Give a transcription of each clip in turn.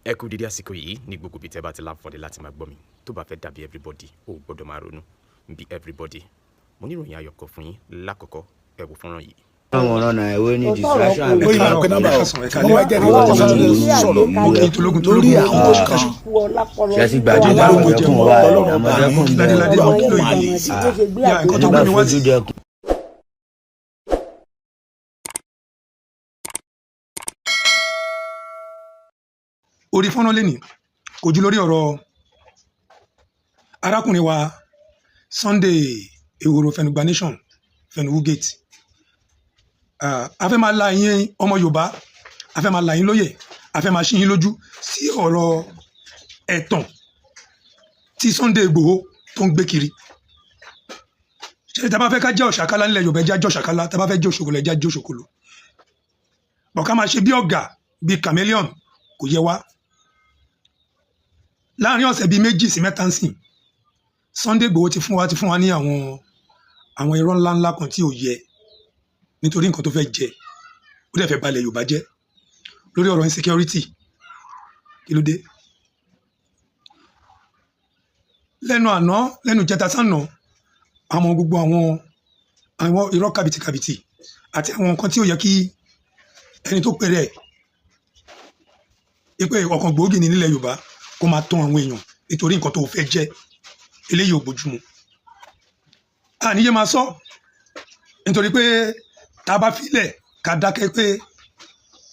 ẹ kú dídí àsìkò yìí ní gbogbo ibi tẹ́ bá ti láǹfààní láti máa gbọ́ mi tó bá fẹ́ dàbí everybody ó gbọ́dọ̀ máa ronú bí everybody mo ní ìròyìn ayọ̀ kan fún yín lákọ̀ọ́kọ́ ẹ wo fọ́nrán yìí. àwọn ọ̀nà ìwé ní distraction àbí lórí àwọn kan ṣẹ́sí gbajúmọ̀ àmọ̀tẹ́kùn wa àmọ̀tẹ́kùn bẹ́ẹ̀ nígbà fojú dẹkùn. orí fọ́nrán lẹ́nìí kò jù lórí ọ̀rọ̀ arákùnrin wa Sunday Ehoro Fẹnugba Nation Fẹnugu Gate. A fẹ́ máa la yín ọmọ Yorùbá, a fẹ́ máa la yín lóye, a fẹ́ máa ṣí yín lójú sí ọ̀rọ̀ ẹ̀tàn tí Sunday Igboho tó ń gbé kiri. Ṣé tá bá fẹ́ ká jẹ́ ọ̀ṣàkálá nílẹ̀ Yorùbá ẹja jẹ́ ọ̀ṣàkálá, tá bá fẹ́ jẹ́ òṣòkòlò ẹja jẹ́ òṣòkòlò. Bọ̀ ká máa ṣe bí ọ̀gà bí chameleon kò yẹ wá. Láàárín ọ̀sẹ̀ bíi 2 sí 3 ń sìn, Sunday Igboho ti fún wa ní àwọn irọ́ ńláńlá kan tí ò yẹ nítorí nǹkan tó fẹ́ jẹ ó dẹ̀ fẹ́ balẹ̀ Yorùbá jẹ́ lórí ọ̀rọ̀ insecurity. Kí ló dé? lẹ́nu ìjẹta sánà àwọn gbogbo àwọn irọ́ kàbìtìkàbìtì àti àwọn nǹkan tí ó yẹ kí ẹni tó pèrè ẹ̀ pé ọ̀kan gbòógì ní nílẹ̀ Yorùbá kó máa tàn àwọn èèyàn nítorí nǹkan tó fẹ́ jẹ́ eléyìí ò bójúmu. Àníyé máa sọ nítorí pé tá a bá filẹ̀ ká dákẹ́ pé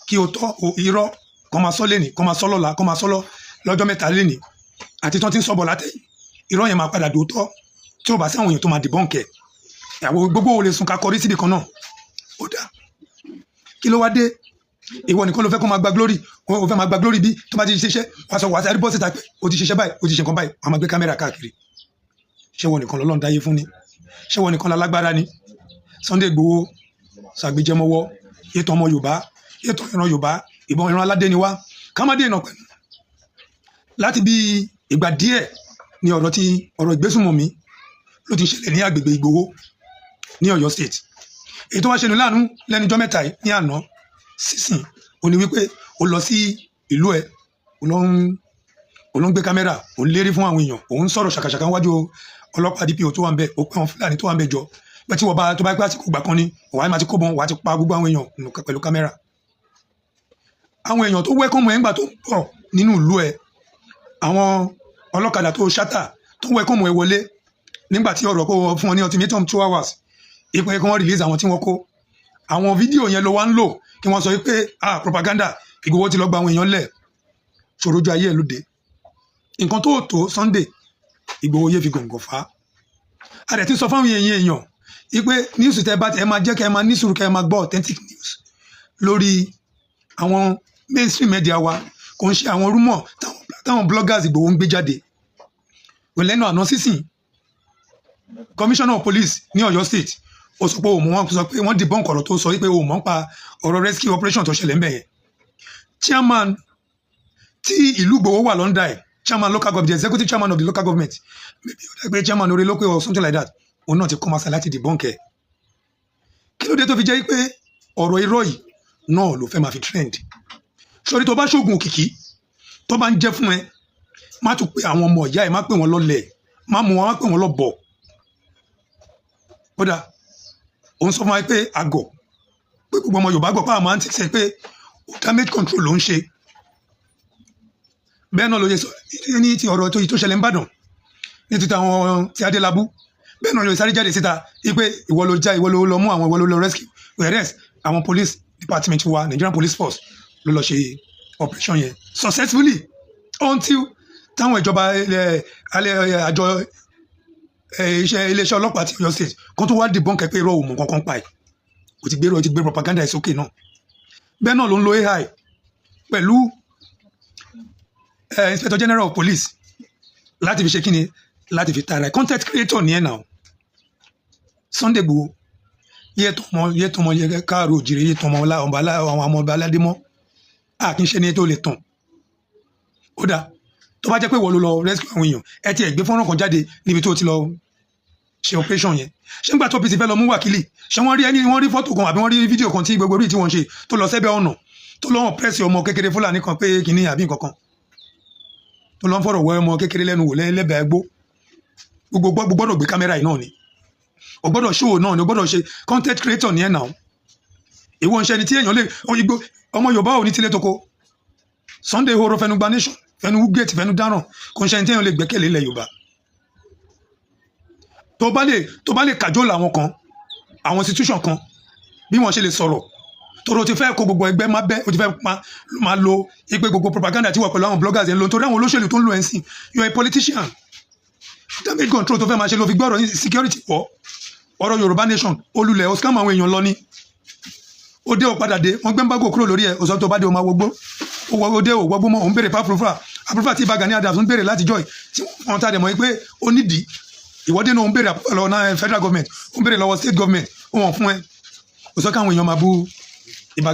kí o tọ́ irọ́ kó máa sọ lẹ́nìí kó máa sọ lọ́la kó máa sọ lọ́jọ́ mẹ́ta lẹ́nìí àti tí wọ́n ti ń sọ̀bọ̀ látẹ̀yìn irọ́ yẹn máa padà dòótọ́ tí ò bá sí àwọn èèyàn tó máa dìbọn kẹ̀ àwọn gbogbo ò lè sùn ká kọrí síbi kan náà. Ó dà kí ló wá dé ìwọ nìkan ló fẹ́ kó máa gba glory ó fẹ́ máa gba glory bí tó bá ti ṣiṣẹ́ wàá sọ wàá sáré bọ́ síta pé o ti ṣiṣẹ́ báyìí o ti ṣe nǹkan báyìí wàá máa gbé kámẹ́rà káàkiri. Ṣé wọn nìkan lọ́lọ́run dáyé fún ni? Ṣé wọn nìkan lálágbára ni? Sunday Igboho ṣàgbéjẹmọ́wọ́ yétò ọmọ Yorùbá yétò ìran Yorùbá ìbọn ìran aládé ni wá ká má dé ìnà pẹ̀lú. Láti bí ìgbà díẹ̀ ni ọ̀rọ̀ ìgbésùnmọ̀mí ló ti ṣẹlẹ̀ ní agbègbè Ìgbòho ní Ọ̀yọ́ state. Èyí tó wá ṣe ní láàánú lẹ́nujọ́ mẹ́ta ní àná sísìn ó ní wípé ó lọ sí ìlú ẹ̀ ó ló ń gbé kámẹ́rà ó ń lérí fún àwọn èèyàn ó ń sọ̀rọ̀ ṣàkàṣàkà wájú ọlọ́pàá DPO tó wà ń bẹ̀ ó pẹ́ àwọn Fúlàní tó wà ń bẹ̀ jọ pé tí wọ́n bá tó bá pẹ́ àsìkò gbà kan ni wàá máa ti kó bọ́n wàá ti pa gbogbo àwọn èèyàn pẹ̀lú kámẹ́rà. Àwọn èèyàn tó wẹ́kọ̀mù ẹ̀ ńgbà tó ń bọ̀ nínú ìlú ẹ̀ àwọn ọlọ́kadà tó ṣátà tó wẹ́kọ̀mù ẹ̀ wọlé nígbà tí ọ̀rọ̀ kó fún wọn ní ultimatum 2 hours ipò ẹ̀kọ́ wọn release àwọn tí wọ́n kó àwọn fídíò yẹn ló wá ń lò kí wọ́n sọ pé propaganda Ìgbòho ti lọ gba àwọn èèyàn lẹ̀ ṣòrojú ayé ẹ̀ lóde. Nǹkan tó Sunday Ìgbòho yé fi gòǹgò fà á. A dẹ̀ ti sọ fáwọn èèyàn ipe news tẹ bá tẹ máa jẹ́ kẹ́ ẹ máa ní sùúrù kẹ́ ẹ máa gbọ́ authentic news lórí àwọn mainstream media wa kò ń ṣe àwọn rumor táwọn bloggers Ìgbòho ń gbé jáde. Lẹ́nu àná sísìn commissioner of police ní Ọ̀yọ́ state ó sọ pé wọ́n sọ pé wọ́n dìbọn kọ̀rọ̀ tó sọ pé òun mọ̀ ń pa ọ̀rọ̀ rescue operation tó ṣẹlẹ̀ ń bẹ̀ yẹn. Chairman tí ìlú Ìgbòho wà lọ́ndà ẹ̀ chairman local government the executive chairman of the local government maybe ó dàgbé chairman orí lókè or something like that òun náà ti kọ́ máa ṣe láti dìbọn kẹ̀. Kí ló dé tó fi jẹ́ pé ọ̀rọ̀ irọ́ yìí náà ló fẹ́ máa fi trend. Sori tó bá ṣoògùn òkìkí tó bá ń jẹ́ fún ẹ má tún pé àwọn ọmọ ìyá ẹ má pè wọ́n lọ́lẹ̀ má mú wọn má pè wọ́n lọ́bọ̀. Ó dà òun sọ fún wa pé àgọ̀ pé gbogbo ọmọ Yorùbá gbọ́ pé àwọn àǹtí sẹ pé damage control ló ń ṣe. Bẹ́ẹ̀ náà ló yẹ sọ ní ti ọ̀rọ̀ tó ṣẹlẹ̀ ń bàdàn ní ti àwọn ti Adélabú bẹ́ẹ̀ náà ló sáré jáde síta pé ìwọ ló lọ mú àwọn ìwọ ló lọ rescue whereas àwọn police department wa Nigerian police force ló lọ ṣe operation yẹn successfully until táwọn ìjọba àjọ iléeṣẹ́ ọlọ́pàá ti Ọ̀yọ́ state kan tó wá dìbọn kẹ́ pé irọ́ òmù kankan pa ẹ̀ kò ti gbé propaganda ẹ̀ sókè náà. Bẹ́ẹ̀ náà ló ń lo AI pẹ̀lú inspector general of police láti fi ṣe kíni láti fi tara ẹ̀ content creator ní ẹ̀ náà. Sunday Igboho yẹ tọmọ yẹ káàró òjìrè yẹ tọmọ àwọn ọmọ aládé mọ́ kì í ṣe ní tó lè tàn. Ó dáa tó bá jẹ́ pé wọ́n ló lọ rescue àwọn èèyàn ẹ ti ẹ̀ gbé fọ́nrán kan jáde níbi tó ti lọ ṣe operation yẹn ṣé nígbà tó pèsè fẹ́ lọ mú wákìlì ṣé wọ́n rí fọ́tò kan àbí wọ́n rí fídíò kan tí gbogbo orí tí wọ́n ṣe tó lọ sẹ́bẹ̀ ọ̀nà tó lọ́wọ́ pẹ́ẹ́sì ọmọ kékeré Fúlàní kan pé kìíní àbí nǹkan kan tó lọ ń fọ̀rọ̀ wọ ọmọ kékeré lẹ́nu wò lẹ́bẹ̀ẹ́ gbó gbogbo gbọ́dọ̀ gbé kámẹ́rà yìí náà ni o gbọ́dọ̀ show náà ni o gbọ́dọ̀ ṣe content creator ní ẹ̀ náà ìwọ ń ṣe ẹni tí èèyàn lè ọmọ Yorùbá ò ní tilé toko Sunday Igboho fẹnu gba nation fẹnu gate fẹnu dáràn kò ń ṣe ẹni tí èèyàn lè gbẹ́kẹ̀lé ilẹ̀ Yorùbá tó bá lè kájọ́ làwọn kan àwọn institution kan bí wọ́n ṣe lè sọ̀rọ̀ toro ti fẹ́ kó gbogbo ẹgbẹ́ má bẹ́ o ti fẹ́ máa lo ìpè gbogbo propaganda tí wọ́n pẹ̀lú àwọn bloggers ń lo nítorí àwọn olóṣèlú tó ń lo ẹ̀ ń sìn you are a politician damage control tó fẹ́ máa ṣe ló fi gbọ́rọ̀ security pọ̀ ọ̀rọ̀ Yorùbá nation olùlẹ̀ ó scam àwọn èèyàn lọ ní ó dé ó padà dé wọ́n gbé ń bágò kúrò lórí ẹ̀ òsàn tó bá dé ó máa wọgbó ó dé ó wọgbó mọ́ òun béèrè approval tí Gani Adams ń béèrè láti joy tí wọ́n ta dẹ̀ mọ́ pé ó nídìí ìwọ́dé náà ń béèrè lọ́wọ́ federal government ó ń béèrè lọ́wọ́ state government ó wọ̀n fún ẹ òsàn káwọn èèyàn máa bú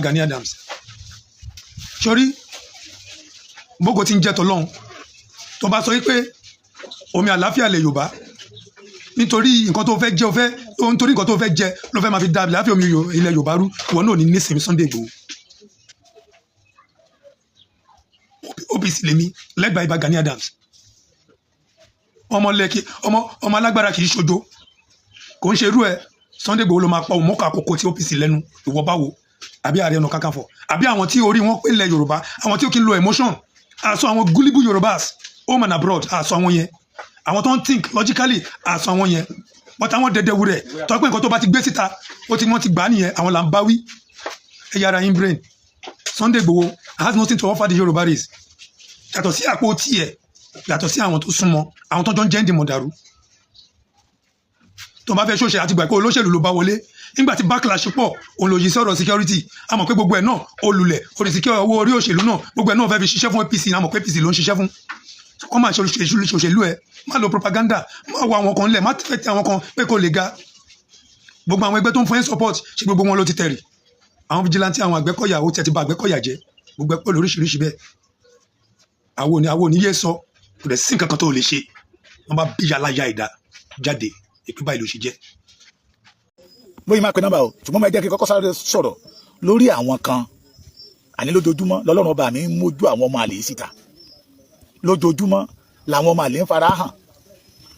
Gani Adams sórí bógo ti ń jẹ́ tọ́lọ́hún tó bá sọ wípé omi àlàáfíà lè Yorùbá nítorí nǹkan tó fẹ́ jẹ nítorí nǹkan tó fẹ́ jẹ ló fẹ́ máa fi da àlàáfíà omi ilẹ̀ Yorùbá rú ìwọ náà ní nísìnyí Sunday Igboho OPC lèmi lẹ́gbàá Ìbà Gani Adams ọmọ alágbára kì í ṣojo kò ń ṣe irú ẹ Sunday Igboho ló máa pa òmùkọ àkókò tí OPC lẹ́nu ìwọ báwo àbí Ààrẹ Ọ̀nà Kakanfò àbí àwọn tí orí wọn pé ilẹ̀ Yorùbá àwọn tí ó kì í lo emotion àṣọ àwọn gullible Yorùbás home and abroad àṣọ àwọn yẹn àwọn tó ń think logically àṣọ àwọn yẹn but àwọn dẹdẹ wúrẹ tó pé nǹkan tó bá ti gbé síta ó ti wọ́n ti gbà á nìyẹn àwọn là ń bá wí ẹ̀yà ara yín brain Sunday Igboho has nothing to offer the Yorùbá race yàtọ̀ sí àpò tiẹ̀ yàtọ̀ sí àwọn tó súnmọ́ àwọn tó jọ ń jẹ́ ń dìmọ̀ dàrú tó bá fẹ́ ṣòṣe àti gbà pé olóṣèlú ló bá wọlé nígbà tí backlash pọ̀ òun lòdì sí ọ̀rọ̀ security a mọ̀ pé gbogbo ẹ̀ náà olùlẹ̀ oríṣiríṣi owó orí òṣèlú náà gbogbo ẹ̀ náà fẹ́ fi ṣiṣẹ́ fún APC a mọ̀ pé APC ló ń ṣiṣẹ́ fún kọ́ máa ṣòṣèlú ẹ̀ má lo propaganda má wọ àwọn kan lẹ̀ má fẹ́ tẹ àwọn kan pé kò lè ga gbogbo àwọn ẹgbẹ́ tó ń fún ẹ̀ support ṣe gbogbo wọn ló ti tẹ̀rì àwọn vigilante àwọn Àgbẹ̀kọ̀yà ó tẹ̀ ti ba Àgbẹ̀kọ̀yà jẹ́ gbogbo ẹ̀ pọ̀ lóríṣiríṣi bẹ́ẹ̀ àwọn oníyé sọ kò dẹ̀ sí nǹkan kan tó lè ṣe wọ́n bá bí aláya ìdá jáde ìpín báyìí ló ṣe jẹ́. bóyá máa pe nọ́mbà o ṣùgbọ́n mo jẹ́ kí kọ́kọ́ sáré sọ̀rọ̀ lórí àwọn kan àní lójoojúmọ́ lọ́lọ́run ọba mi ń mójú àwọn ọmọ àlè síta lójoojúmọ́ làwọn ọmọ àlè ń fara hàn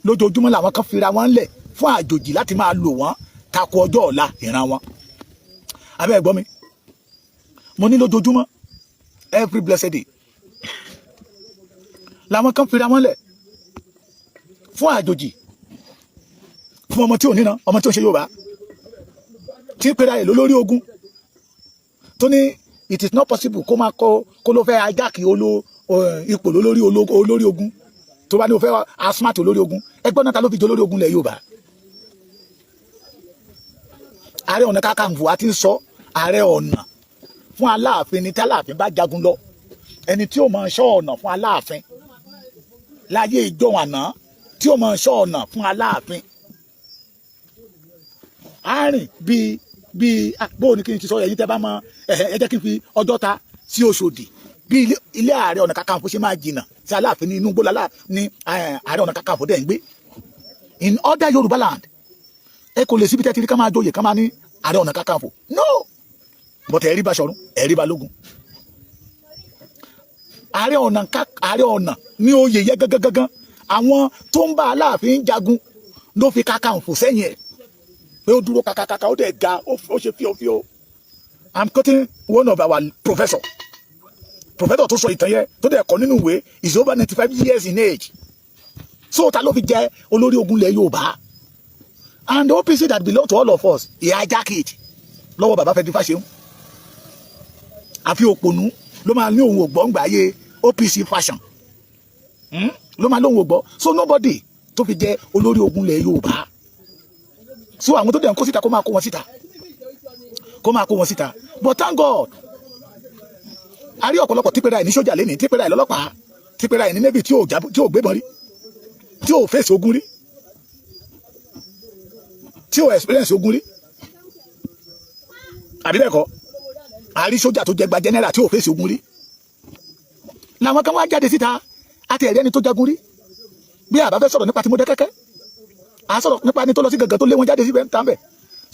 lójoojúmọ́ làwọn kan fira wọn lẹ̀ fún àjòjì láti máa lò wọ́n tako ọjọ́ ọ̀la ìran wọn. abẹ́ ẹ̀gbọ́n mi mo ní lójoojúmọ́ every blessed day làwọn kan fira wọn lẹ̀ fún àjòjì fún ọmọ tí ò níná ọmọ tí ò ṣe Yorùbá tí pera ẹ̀ lólórí ogun tó ní it is not possible kó máa kó ló fẹ́ ajáàkì ipò olórí ogun tó bá ní o fẹ́ asmart olórí ogun ẹgbọ́n náà ta ló fi jẹ olórí ogun lẹ̀ Yorùbá Ààrẹ Ọ̀nà Kakanfò àti ń sọ Ààrẹ Ọ̀nà fún Aláàfin ní tí Aláàfin bá jagun lọ ẹni tí ó máa ṣọ́ ọ̀nà fún Aláàfin láyé ìjọ àná tí ó máa ṣọ́ ọ̀nà fún Aláàfin àárín bíi bóun ni kí n ti sọ ẹ̀yin tẹ́ bá mọ̀ ẹ jẹ́ kí n fi Ọjọ́ta sí Òṣòdì bí ilé Ààrẹ Ọ̀nà Kakanfò ṣe máa jìnnà sí Aláàfin ní inú gbó lálá ní Ààrẹ Ọ̀nà Kakanfò dẹ̀ ń gbé in other Yorùbá land ẹ kò lè síbi tẹ́ ti rí ká máa joyè ká máa ní Ààrẹ Ọ̀nà Kakanfò no but ẹ̀rí Baṣọ̀run ẹ̀rí Balógun Ààrẹ Ọ̀nà ní oyè yẹ gangan àwọn tó ń bá Aláàfin jagun ló fi Kakanfò sẹ́yìn ẹ̀ pé ó dúró kàkàkàkà ó dẹ̀ ga ó ṣe fíofío. I'm quoting one of our professor tó sọ ìtàn yẹn tó dẹ̀ kọ́ nínú ìwé is over 95 years in age so ta ló fi jẹ olórí ogun lẹ̀ Yorùbá and the OPC that belong to all of us he hijack it lọ́wọ́ bàbá Fẹ́mi Fáṣẹ̀hùn àfi òpònú ló máa ní òun ògbọ́ngbà ayé OPC fashion ló máa lóun ògbọ́ so nobody tó fi jẹ olórí ogun lẹ̀ Yorùbá so àwọn tó dẹ̀ ń kó síta kó máa kó wọn síta but thank God a rí ọ̀pọ̀lọpọ̀ típẹ́ra ẹ̀ ní sójà lẹ́nìí típẹ́ra ẹ̀ lọ́lọ́pàá típẹ́ra ẹ̀ ní navy tí ò gbébọn rí tí ò fèsì ogun rí tí ò experience ogun rí àbí bẹ́ẹ̀ kọ́ a rí sójà tó jẹ gba general tí ò fèsì ogun rí làwọn kan wá jáde síta àti ẹ̀rí ẹni tó jagun rí bí àbá fẹ́ sọ̀rọ̀ nípa tí mo dẹ́kẹ́kẹ́ a sọ̀rọ̀ nípa ẹni tó lọ sí gàngàn tó lé wọn jáde síbẹ̀ ń tàn bẹ̀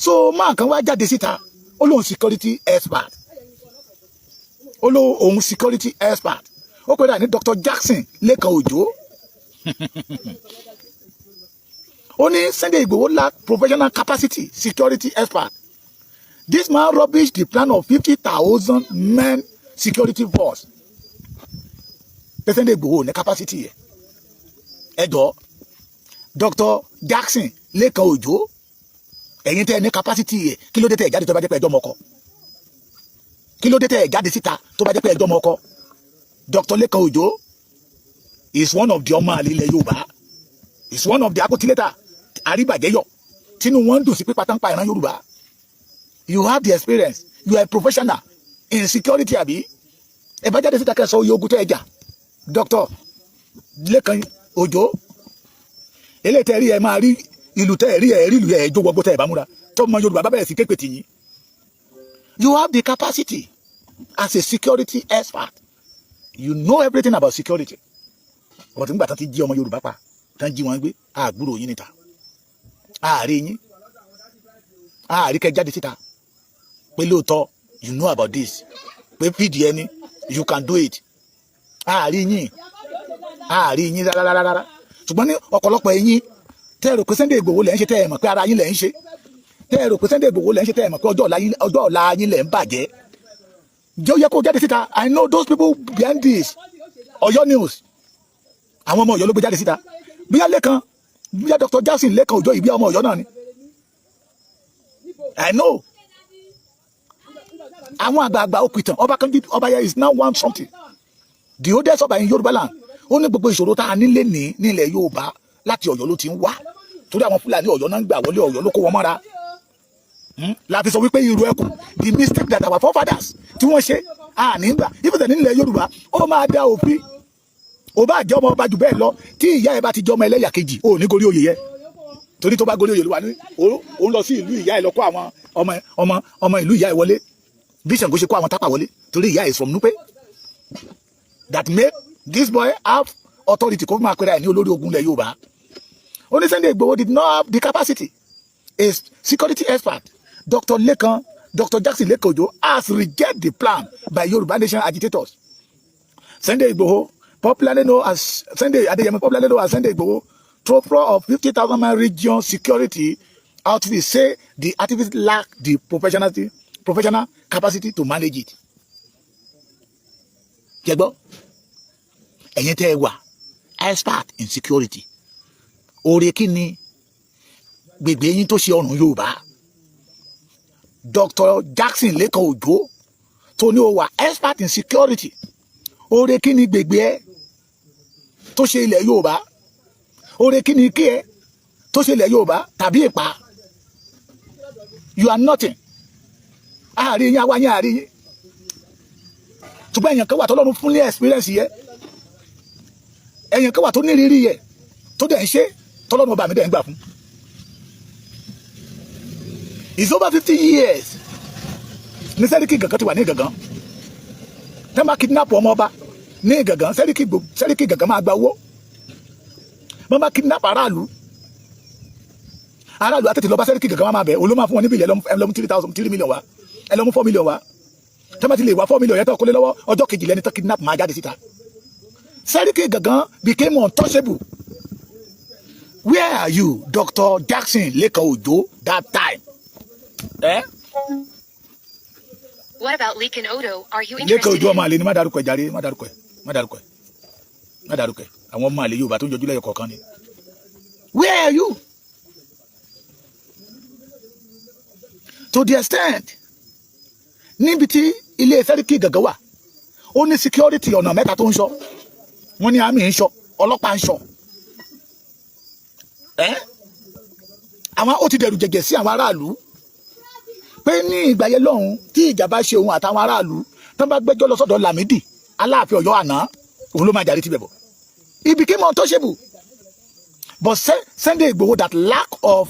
so máa kan wá jáde síta ó lóun security expert ó pè dà ní Dr. Jackson Lékan Òjó ó ní Sunday Igboho lack professional capacity security expert. This man rubbish the plan of 50,000 men security force. Sunday Igboho ní capacity yẹ ẹjọ Dr. Jackson Lékan Òjó ẹ̀yin tẹ́ ní capacity yẹ kí ló dé tẹ́ jáde tó bá jẹ́ pé ẹjọ́ mọ́kọ kí ló dé tẹ́ jáde síta tó bá jẹ́ pé ẹjọ́ mọ́kọ. Dr. Lékan Òjó is one of the ọmọ àlè ilẹ̀ Yorùbá, is one of the akótilétà àríbàjẹ́yọ̀ tínú wọn dùn sí pípa tán pa ìran Yorùbá. You have the experience, you are a professional in security àbí ẹ bá jáde síta kẹsàn-án oyè ogun tó ẹjà. Dr. Lékan Òjó eléyìí tẹ́ rí ẹ máa rí ìlú tẹ́ rí ẹ rí ìlú ẹ jó gbogbo tẹ́ ẹ bá múra tó mọ Yorùbá bá bẹ̀rẹ̀ sí képe tì yín. You have the capacity as a security expert, you know everything about security. But nígbà tán ti jí ọmọ Yorùbá pa tán jí wọn gbé àgbúrò yín níta ààrẹ yín ààrí kẹ jáde síta pé lóòótọ́ you know about this pé fìdí ẹni you can do it ààrí yín rárá ṣùgbọ́n ní ọ̀pọ̀lọpọ̀ ẹ̀yin tẹ́ ẹ rò pé Sunday Igboho lẹ́ ń ṣe tẹ́ ẹ mọ̀ pé ara yín lẹ́ ń ṣe tẹ́ ẹ rò pé Sunday Igboho lẹ́ ń ṣe tẹ́ ẹ mọ̀ pé ọjọ́ ọ̀la yín lẹ́ ń bàjẹ́ jẹ́ ó yẹ kó jáde síta. I know those people behind this Ọ̀yọ́ news àwọn ọmọ Ọ̀yọ́ ló gbé jáde síta bíyá Lékan bíyá Dr. Jackson Lékan Òjó ìbí ọmọ Ọ̀yọ́ náà ni I know àwọn àgbààgbà òkìtàn ọba yẹn is now one something the oldest ọba in Yorùbá land ó ní gbogbo ìṣòro tá a nílé ní nílẹ̀ Yorùbá láti Ọ̀yọ́ ló ti ń wá torí àwọn Fúlàní Ọ̀yọ́ náà ń gbà wọlé Ọ̀yọ́ ló kó wọn mọ́ra láti sọ wípé irú ẹkùn the mistake that our forefathers tí wọ́n ṣe nígbà ìfẹsẹ̀ nílẹ̀ Yorùbá ó máa dá òfin ó bá jẹ́ ọmọ ọba jù bẹ́ẹ̀ lọ tí ìyá ẹ bá ti jẹ́ ọmọ ẹlẹ́yà kejì ó ní gorí oyè yẹ torí tó bá gorí oyè ló wà ní ó ń lọ sí ìlú ìyá ẹ lọ kó àwọn ọmọ ìlú ìyá ẹ wọlé bí Ṣàngó ṣe kó àwọn tápà wọlé torí ìyá is from Nupe that make this boy have authority kó máa pẹ́ra ẹ̀ ní olórí ogun ilẹ̀ Yorùbá. Ó ní Sunday Igboho did not have the capacity. A security expert Dr. Jackson Lékan Òjó has rejected the plan by Yoruba nation agitators. Sunday Igboho, popularly known as Sunday Igboho, trooper of 50,000 man region security outfit, say the activists lack the professional capacity to manage it. Jẹ́gbọ́, ẹ̀yin tẹ́ ẹ wà expert in security. Oore kí ni gbègbè yín tó ṣe ọ̀run Yorùbá? Dr. Jackson Lékan Òjó tó ní ó wà expert in security. Oore kí ni gbègbè ẹ tó ṣe ilẹ̀ Yorùbá? Oore kí ni kí ẹ tó ṣe ilẹ̀ Yorùbá tàbí ìpa? You are nothing. Àárín yín àwa yín àárín yín. Ṣùgbọ́n èèyàn kan wà tó lọ́run fún ní experience yẹ. Èèyàn kan wà tó ní rírí yẹ tó dẹ̀ ń ṣe tọ́lọ́run ọba mi dẹ̀ ń gbà fún. It's over 50 years. Ní Sẹ́ríkì Gàngán ti wà ní Ìgàngán. Tẹ́ bá kidnap ọmọ ọba ní Ìgàngán, Sẹ́ríkì Gàngán máa gba owó. Wọ́n bá kidnap aráàlú àtẹ̀tẹ̀ lọ bá Sẹ́ríkì Gàngán máa bẹ̀ olú máa fún wọn níbi ilẹ̀ ẹlọ́mú 3 million wá ẹlọ́mú 4 million wá. Tẹ́ bá ti lè wá 4 million yẹn tó kólé lọ́wọ́ ọjọ́ kejì lẹ́ni tó kidnap máa jáde síta. Sẹ́ríkì Gàngán became untouchable. Where are you, Dr. Jackson Lékan Òjó, that time? What about Lékan Òjó? Are you Lékan interested Òjó in? ọmọ àlè ni má dárúkọ ẹ̀ jàre, má dárúkọ ẹ̀. Àwọn ọmọ àlè Yorùbá tó ń jọjú lẹ́yọ kọ̀ọ̀kan ni. Where are you? To the extent níbi tí ilé Sẹ́ríkì Gàngán wà ó ní security ọ̀nà mẹ́ta tó ń ṣọ́ wọ́n ní àmì ń ṣọ́ ọlọ́pàá ń ṣọ́ àwọn ó ti dẹ̀rù jẹ̀jẹ̀ sí àwọn aráàlú pé ní ìgbà yẹn lọ́hùn tí ìjà bá ṣe òun àtàwọn aráàlú tó bá gbẹ́jọ́ lọ sọ́dọ̀ Lámídì Aláàfin Ọ̀yọ́ àná òun ló máa jàre tibẹ̀ bọ̀. He became untouchable. But Sunday Igboho that lack of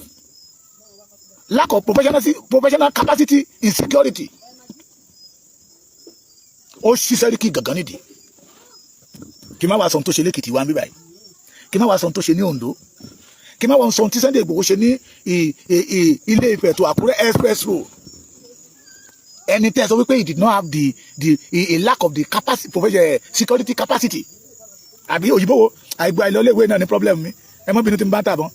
professional capacity in security ó ṣí Sẹ́ríkì Gàngán nídìí. Kí má wá sọ ohun tó ṣe lẹ́kìtì wá ń bí báyìí, kí má wá sọ ohun tó ṣe ní Oǹdó, kí má wá sọ ohun tí Sunday Igboho ṣe ní Ilé Ifẹ̀ tó Àkúrẹ́ express road. ẹni tẹ́ sọ wípé he did not have a lack of the capacity security capacity àbí òyìnbó wo àìgbà ìlọléèwé náà ní problem mi ẹ mọ́ bínú tí mo bá tàbọn.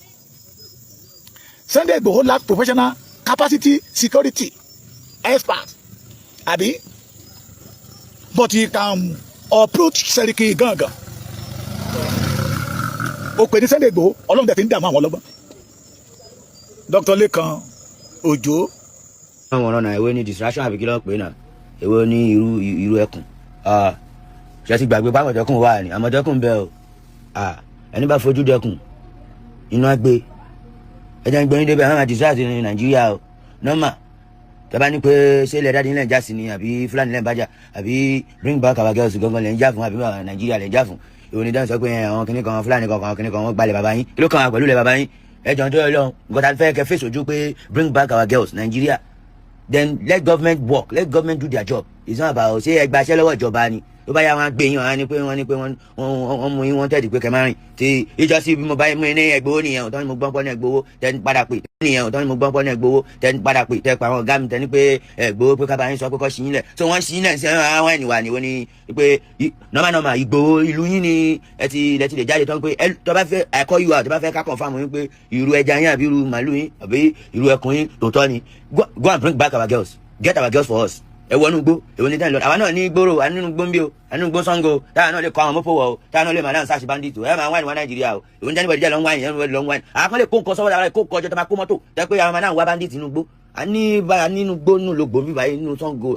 Sunday Igboho lack professional capacity security expert àbí but he can approach Seriki gangan ó pè ní Sunday Igboho ọlọ́run tẹ̀ fi ń dààmú àwọn ọlọ́gbọ́n. Dr. Lekan Ojo. àwọn ọ̀nà ìwé ní distraction àbí kí ló ń pè náà ìwé ní irú ẹkùn ṣe ti gbàgbé pàmọ̀tẹ́kùn wà ní àmọ̀tẹ́kùn bẹ́ẹ̀ o ẹni bá fojú dẹkùn iná gbé ẹjẹ ń gbé ní débẹ̀ àwọn distract ní Nàìjíríà o nọ́mà tẹ́bá ní pé ṣé ilẹ̀ dáadé ilẹ̀ ń já sí ni àbí Fúlàní ilẹ̀ ń bájà àbí bring back our girls gangan lẹ̀ ń já fún àbí Nàìjíríà lẹ̀ ń já fún ìwé ní dáhùn sọ pé àwọn kìnnìkan Fúlàní kankan kìnnìkan wọn gbalẹ̀ bàbá yín kí ló kàn wá pẹ̀lú ilẹ̀ bàbá yín ẹjọ́ tó yẹ lọ nǹkan tá a fẹ́ kẹ́ fèsì ojú pé bring back our girls Nigeria then let government work let government do their job it's not about ṣé ẹ gbaṣẹ́ lọ́wọ́ ìjọba ni tó bá yá wọn gbé yín wọn ní pé wọ́n mú yín wọ́n tẹ̀dí pé kẹ́ máa rìn tí ìjọsí bí mo bá mú ní ẹgbowó nìyẹn ọ̀tọ́ ni mo gbọ́n pọ́ ní ẹgbowó tẹ́ ń padà pè nìyẹn ọ̀tọ́ ni mo gbọ́n pọ́ ní ẹgbowó tẹ́ ń padà pè tẹ́ pa àwọn ọ̀gá mi tẹ́ ní pé ẹgbowó pé kábàá yín sọ pé kọ́ sí yín lẹ̀ tó wọ́n sí yín lẹ̀ sí àwọn ènìwà ni wọ́n ní pé nọ́mà Ìgbòho ìlú yín ni ẹ ti lè jáde tán pé tó bá fẹ́ I call you out tó bá fẹ́ ká confirm yín pé ìrù ẹja yín àbí ìrù màálù yín àbí ìrù ẹkùn yín tòótọ́ ni go and bring back our girls get our girls for us ẹ wọnú gbó èwo ní tẹ́lẹ̀ lọ àwa náà ní gbòòrò ànínú gbó ń bí o ànínú gbó Ṣàngó táwa náà lè kọ àwọn mọ́pọ̀ wọ̀ o táwa náà lè máa dáhùn sáàsì bandit o ẹ máa wáìnì wá Nàìjíríà o èwo ní jẹ́ níbọ̀dí jẹ́ lọ́n wáìnì ẹnu lọ́n wáìnì àkọlé kó nǹkan sọ́wọ́ dára kó kọjọ́ tó máa kó mọ́tò tẹ́ pé àwọn máa dáhùn wá bandit inú gbó nínú gbó nínú lògbò bíbá inú Ṣàngó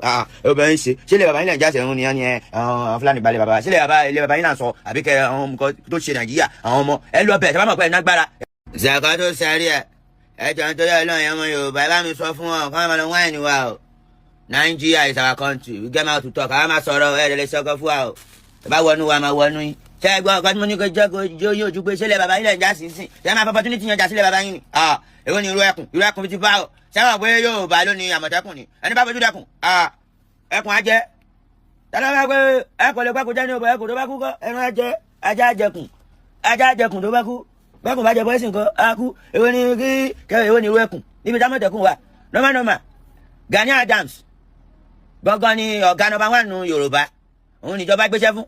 obìnrin ṣe ṣé ilé bàbá yín lè jáde ẹ̀hún ni àwọn Fúlàní balẹ̀ bàbá ṣé ilé bàbá yín náà sọ àbí kẹ àwọn nǹkan tó ṣe Nàìjíríà àwọn ọmọ ẹ lọ bẹ̀ tẹ́ bá mọ̀ pé ẹ̀ nágbára. Zaka tó sáré ẹ jọ nítorí Ọlọ́run ẹ̀mọ Yorùbá ẹ bá mi sọ fún wọn kọ́ máa lọ wáìnì wa o Nigeria is our country we get out to talk àwọn máa sọ̀rọ̀ ẹ̀ lè sọ́kọ́ fún wa o ẹ bá wọnú wa máa wọnú yín ṣé ẹ gbọ́ ọkọ tí mo ní kó jẹ́ kó jó yín ojú pé ṣé ilé bàbá yín lè já sí sìn ṣé máa fọpọ́ tó ní ti yan jà sílẹ̀ bàbá yín ni èwo ni irú ẹkùn ti bá o ṣé wọn pé Yorùbá ló ní Àmọ̀tẹ́kùn ni ẹni bá fojú dẹkùn ẹkùn á jẹ tẹ́lẹ̀ bá pé ẹkùn lè pẹ́kùn jẹ́ ní ọ̀bọ̀ ẹkùn tó bá kú kọ́ ẹnu ajá àjẹkùn tó bá kú bẹ́kùn bá jẹ bọ́ ẹ̀sìn kan á kú èwo ni irú ẹkùn níbi tí Àmọ̀tẹ́kùn wà nọ́mà Gani Adams gbọ́ngàn ni ọ̀gá nọ́mbà 1 nù Yorùbá òun níjọba gbéṣẹ́ fún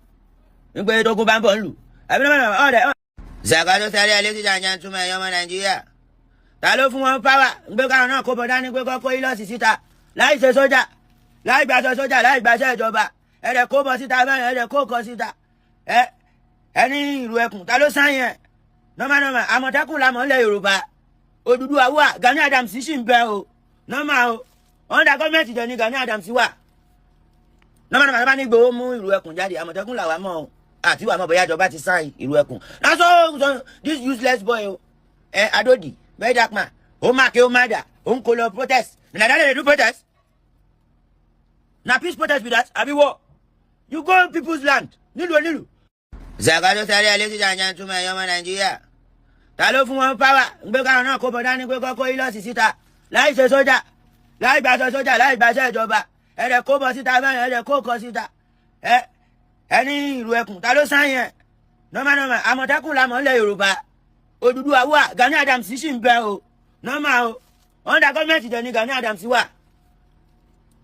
wípé tógun bá ń bọ̀ ń lù àbí nọ́mbà ọ̀dẹ̀. Zaka tó sáré alẹ́ sí jàǹjà túmọ̀ ẹ̀yọ́ ọmọ Nàìjíríà ta ló fún wọn páwà ń gbé káwọn náà kó bọ̀ dání pé kọ́kọ́ ilọ́ọ̀sì síta láì ṣe sójà láì gbàṣọ sójà láì gbàṣẹ ìjọba ẹ̀rẹ̀ kó bọ̀ síta bẹ́ẹ̀ ẹ̀rẹ̀ kó kọ síta ẹni ìlú ẹkùn ta ló sáyẹn nọ́mbà Àmọ̀tẹ́kùn làmọ́ ńlẹ̀ Yorùbá Odùduwà wà Gani Adams sì ń bẹ o nọ́mbà o under gọ́ọ̀mẹ̀ntì jẹ ní Gani Adams wà nọ́mbà bá ní Ìgbòho mú ìlú ẹkùn jáde Àmọ̀tẹ́kùn làwà mọ́ o àti wà mọ́ bóyá ìjọba ti sáyìn ìlú ẹkùn na so this useless boy o Adodi very dark man o máa ké o máa dà o ń kó lọ protest na that dey do protest na peace protest be that àbí wọ you go people's land nílùú. Zaka tó sáré alẹ́ sí jàǹjà túmọ̀ ẹ̀yọ́ ọmọ Nàìjíríà ta ló fún wọn páwà ń gbé káwọn náà kó bọ̀ dání pé kọ́kọ́ ilọ́ọ̀sì síta láì ṣe sójà láì gbàṣọ sójà láì gbàṣẹ ìjọba ẹ̀rẹ̀ kó bọ̀ síta bẹ́ẹ̀ ẹ̀rẹ̀ kó kọ síta ẹni ìlú ẹkùn ta ló sáyẹn nọ́mbà Àmọ̀tẹ́kùn làmọ́ ńlẹ̀ Yorùbá Odùduwà wà Gani Adams sì ń bẹ o nọ́mbà o under gọ́ọ̀mẹ̀ntì jẹ ní Gani Adams wà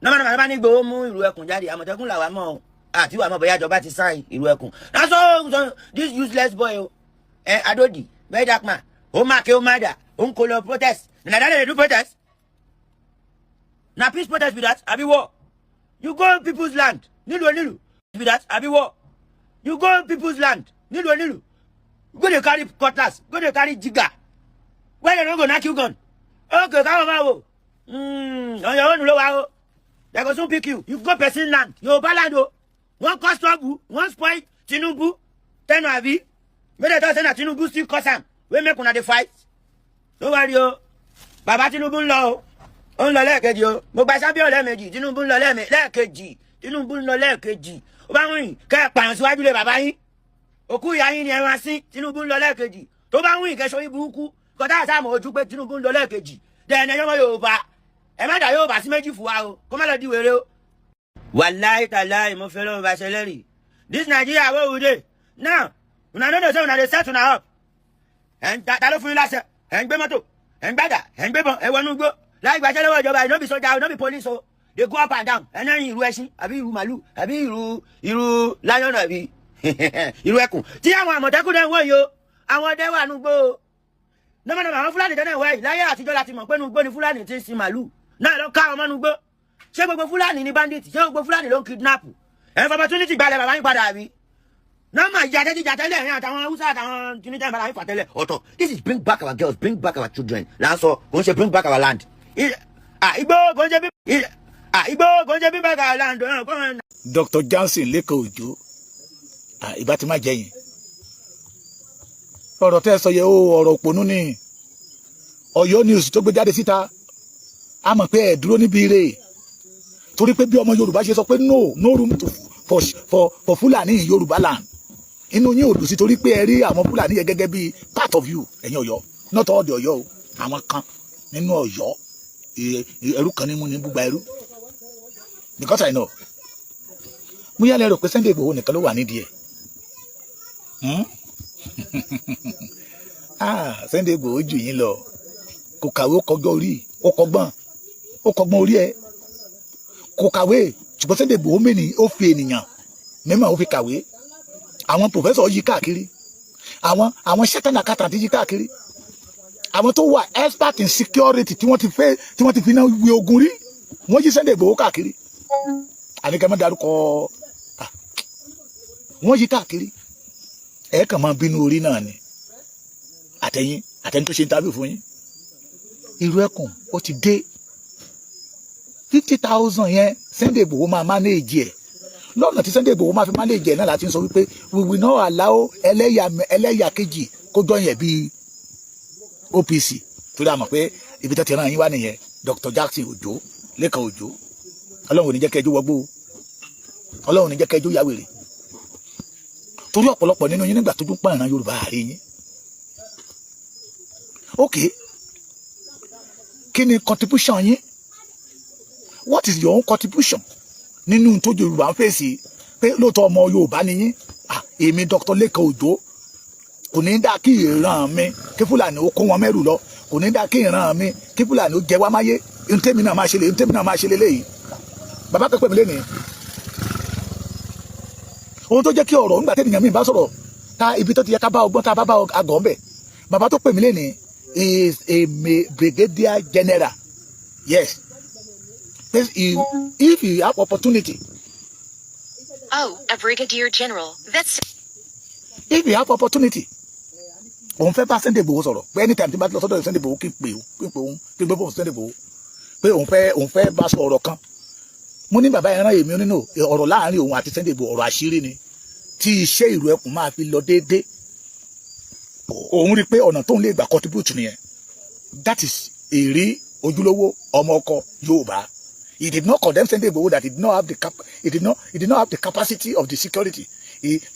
nọ́mbà bá ní Ìgbòho mú ìlú ẹkùn jáde Àmọ̀tẹ́kùn làwà mọ́ o àti wà mọ́ bóyá ìjọba ti sáyìn ìlú ẹkùn na so this useless boy o Adodi very dark man o máa ké o máa dà o ń kó lọ protest na that dey do protest na peace protest be that àbí wọ you go people's land nílùú be that àbí wọ you go people's land nílùú go dey carry cutlass go dey carry jigger why dem no go knack you gun okay káwọn máa wò ọ̀yọ́ ònú ló wá o they go soon pick you go person land Yorùbá land o wọ́n cause trouble wọ́n spoil Tinubu tẹ́nu àbí make dem talk say na Tinubu still cause am wey make una dey fight no worry o bàbá Tinubu ń lọ o ó ń lọ lẹ́ẹ̀kejì o mo gba sábíọ̀ lẹ́ẹ̀mejì Tinubu ń lọ lẹ́ẹ̀kejì Tinubu ń lọ lẹ́ẹ̀kejì ó bá wùn yín kẹ́ ẹ̀ pààyàn síwájú lé bàbá yín òkú ìyá yín ni ẹ máa sín Tinubu ń lọ lẹ́ẹ̀kejì tó bá wùn yín kẹ́ sórí burúkú kọ́tà àtàmọ̀ ojú pé Tinubu ń lọ lẹ́ẹ̀kejì dẹ̀ẹ́nẹ́ yọmọ Yorùbá ẹ má dà Yorùbá sí méjì fún wa o kó má lọ di wèrè o. Wàláì tàláì mo fẹ́ lọ́wọ́ bá ṣe lẹ́rìí this Nigeria wey we dey now una no know say una dey set una up ẹ̀ ń ta ló fún yín láṣẹ ẹ̀ ń gbé mọ́tò ẹ̀ ń gbàdà ẹ̀ ń gbébọn ẹ̀ wọnú gbó láì gbàṣẹ́ lọ́wọ́ ìjọba no be soldier no be police o they go up and down ẹni ìrù ẹṣin àbí ìrù màlúù àbí ìrù lion àbí ìrù ẹkùn tí àwọn àmọ̀tẹ́kùn náà wọ̀ yìí o àwọn ọdẹ wà nùgbò o nọ́mọ̀nọ́mọ̀ àwọn fúlàní tẹ́lẹ̀ wẹ̀ láyé àtijọ́ láti mọ̀ pé nùgbò ni fúlàní ti ń sin màlúù náà lọ ká ọmọ nùgbò ṣé gbogbo fúlàní ní bandit ṣé gbogbo fúlàní ló ń kidnap ẹ̀ opportunity gbalẹ̀ bàbá yín padà àbí nọ́mọ̀ ìjà tẹ́lẹ̀ ẹ̀yìn àtàwọn haúsá àtàwọn tunisia ìbára yín fà tẹ́lẹ̀ ọ̀tọ̀ this is bring back our girls bring back our children là ń sọ kò ń ṣe bring back our land igbó kò ń ṣe bring back our land. Dr. Johnson lẹ́kọ̀ọ́ òjò ìbá ti má jẹ́ yẹn ọ̀rọ̀ tẹ́ ẹ sọ yẹ ó ọ̀rọ̀ òpònú ni Ọ̀yọ́ news tó gbé jáde síta a mọ̀ pé ẹ̀ dúró níbi ire torí pé bí ọmọ Yorùbá ṣe sọ pé no room for Fulani in Yorùbá land inú yín ò dùn sí torí pé ẹ rí àwọn Fulani yẹn gẹ́gẹ́ bí part of you ẹ̀yin Ọ̀yọ́ not all the Ọ̀yọ́ o àwọn kan nínú Ọ̀yọ́ ẹrú kan ní mú ní gbúgba ẹrú because I know mo yá lérò pé Sunday Igboho nìkan ló wà nídìí ẹ̀ Sunday Igboho jù yín lọ kò kàwé ó kọgbọ́n orí ó kọgbọ́n orí ẹ̀ kò kàwé ṣùgbọ́n Sunday Igboho mẹ́ni ó fi ènìyàn mímọ́ ó fi kàwé àwọn pòfẹ́sọ̀ yí káàkiri àwọn ṣẹ́tàn àkàtà ti yí káàkiri àwọn tó wà expert in security tí wọ́n ti fi náà wí ogun rí wọ́n yí Sunday Igboho káàkiri àníkẹ́ mọ́ darúkọ wọ́n yí káàkiri ẹ̀ kàn máa bínú orí náà ni àtẹ̀yìn tó ṣe ń tábìlì fún yín irú ẹkùn ó ti dé 50,000 yẹn Sunday Igboho máa manage ẹ̀ lọ́nà tí Sunday Igboho máa fi manage ẹ̀ náà láti sọ wípé we will not allow ẹlẹ́yà kejì kó jọ yẹn bíi OPC torí a mọ̀ pé ibi tó ti rán yín wá nìyẹn Dr. Jackson Òjó Lékan Òjó Ọlọ́run ò ní jẹ́ kẹjọ wọgbó Ọlọ́run ò ní jẹ́ kẹjọ yàwèrè torí ọ̀pọ̀lọpọ̀ nínú yín nígbà tó dún pààrọ̀ Yorùbá àárẹ̀ yín ok kí ni contribution yín what is your own contribution nínú tó Yorùbá ń fèsì pé lóòótọ́ ọmọ Yorùbá ni yín èmi Dr. Lékan Òjó kò ní dá kí ìran mi kí Fúlàní ó kó wọn mẹ́rù lọ kò ní dá kí ìran mi kí Fúlàní ó jẹ wá máyé ntẹ́mi náà máa ṣe léyìí bàbá pẹ́pẹ́ mi lé ní ohun tó jẹ́ kí ọ̀rọ̀ nígbà tẹ́nìyàn mi bá sọ̀rọ̀ ta ibi tó ti yẹ ká bá ọgbọ́n tá a bá àgọ́ ń bẹ̀ bàbá tó pè mí lé ní is a brigadier general yes if you have opportunity. Oh, a brigadier general. That's. If you have opportunity. Òun fẹ́ bá Sunday Igboho sọ̀rọ̀ pé anytime tí bá lọ sọ́dọ̀ Sunday Igboho kí n pè fún Sunday Igboho pé òun fẹ́ bá sọ ọ̀rọ̀ kan mo ní bàbá ẹran èmi nínú ọ̀rọ̀ láàrin òun àti Sunday Igboho ọ̀rọ̀ àṣírí ni tí iṣẹ́ ìrù ẹkùn máa fi lọ déédéé òun rí i pé ọ̀nà tóun lè gbà contribute nìyẹn that is èrè ojúlówó ọmọ ọkọ Yorùbá. He did not condemn Sunday Igboho that he did not have the capacity of the security.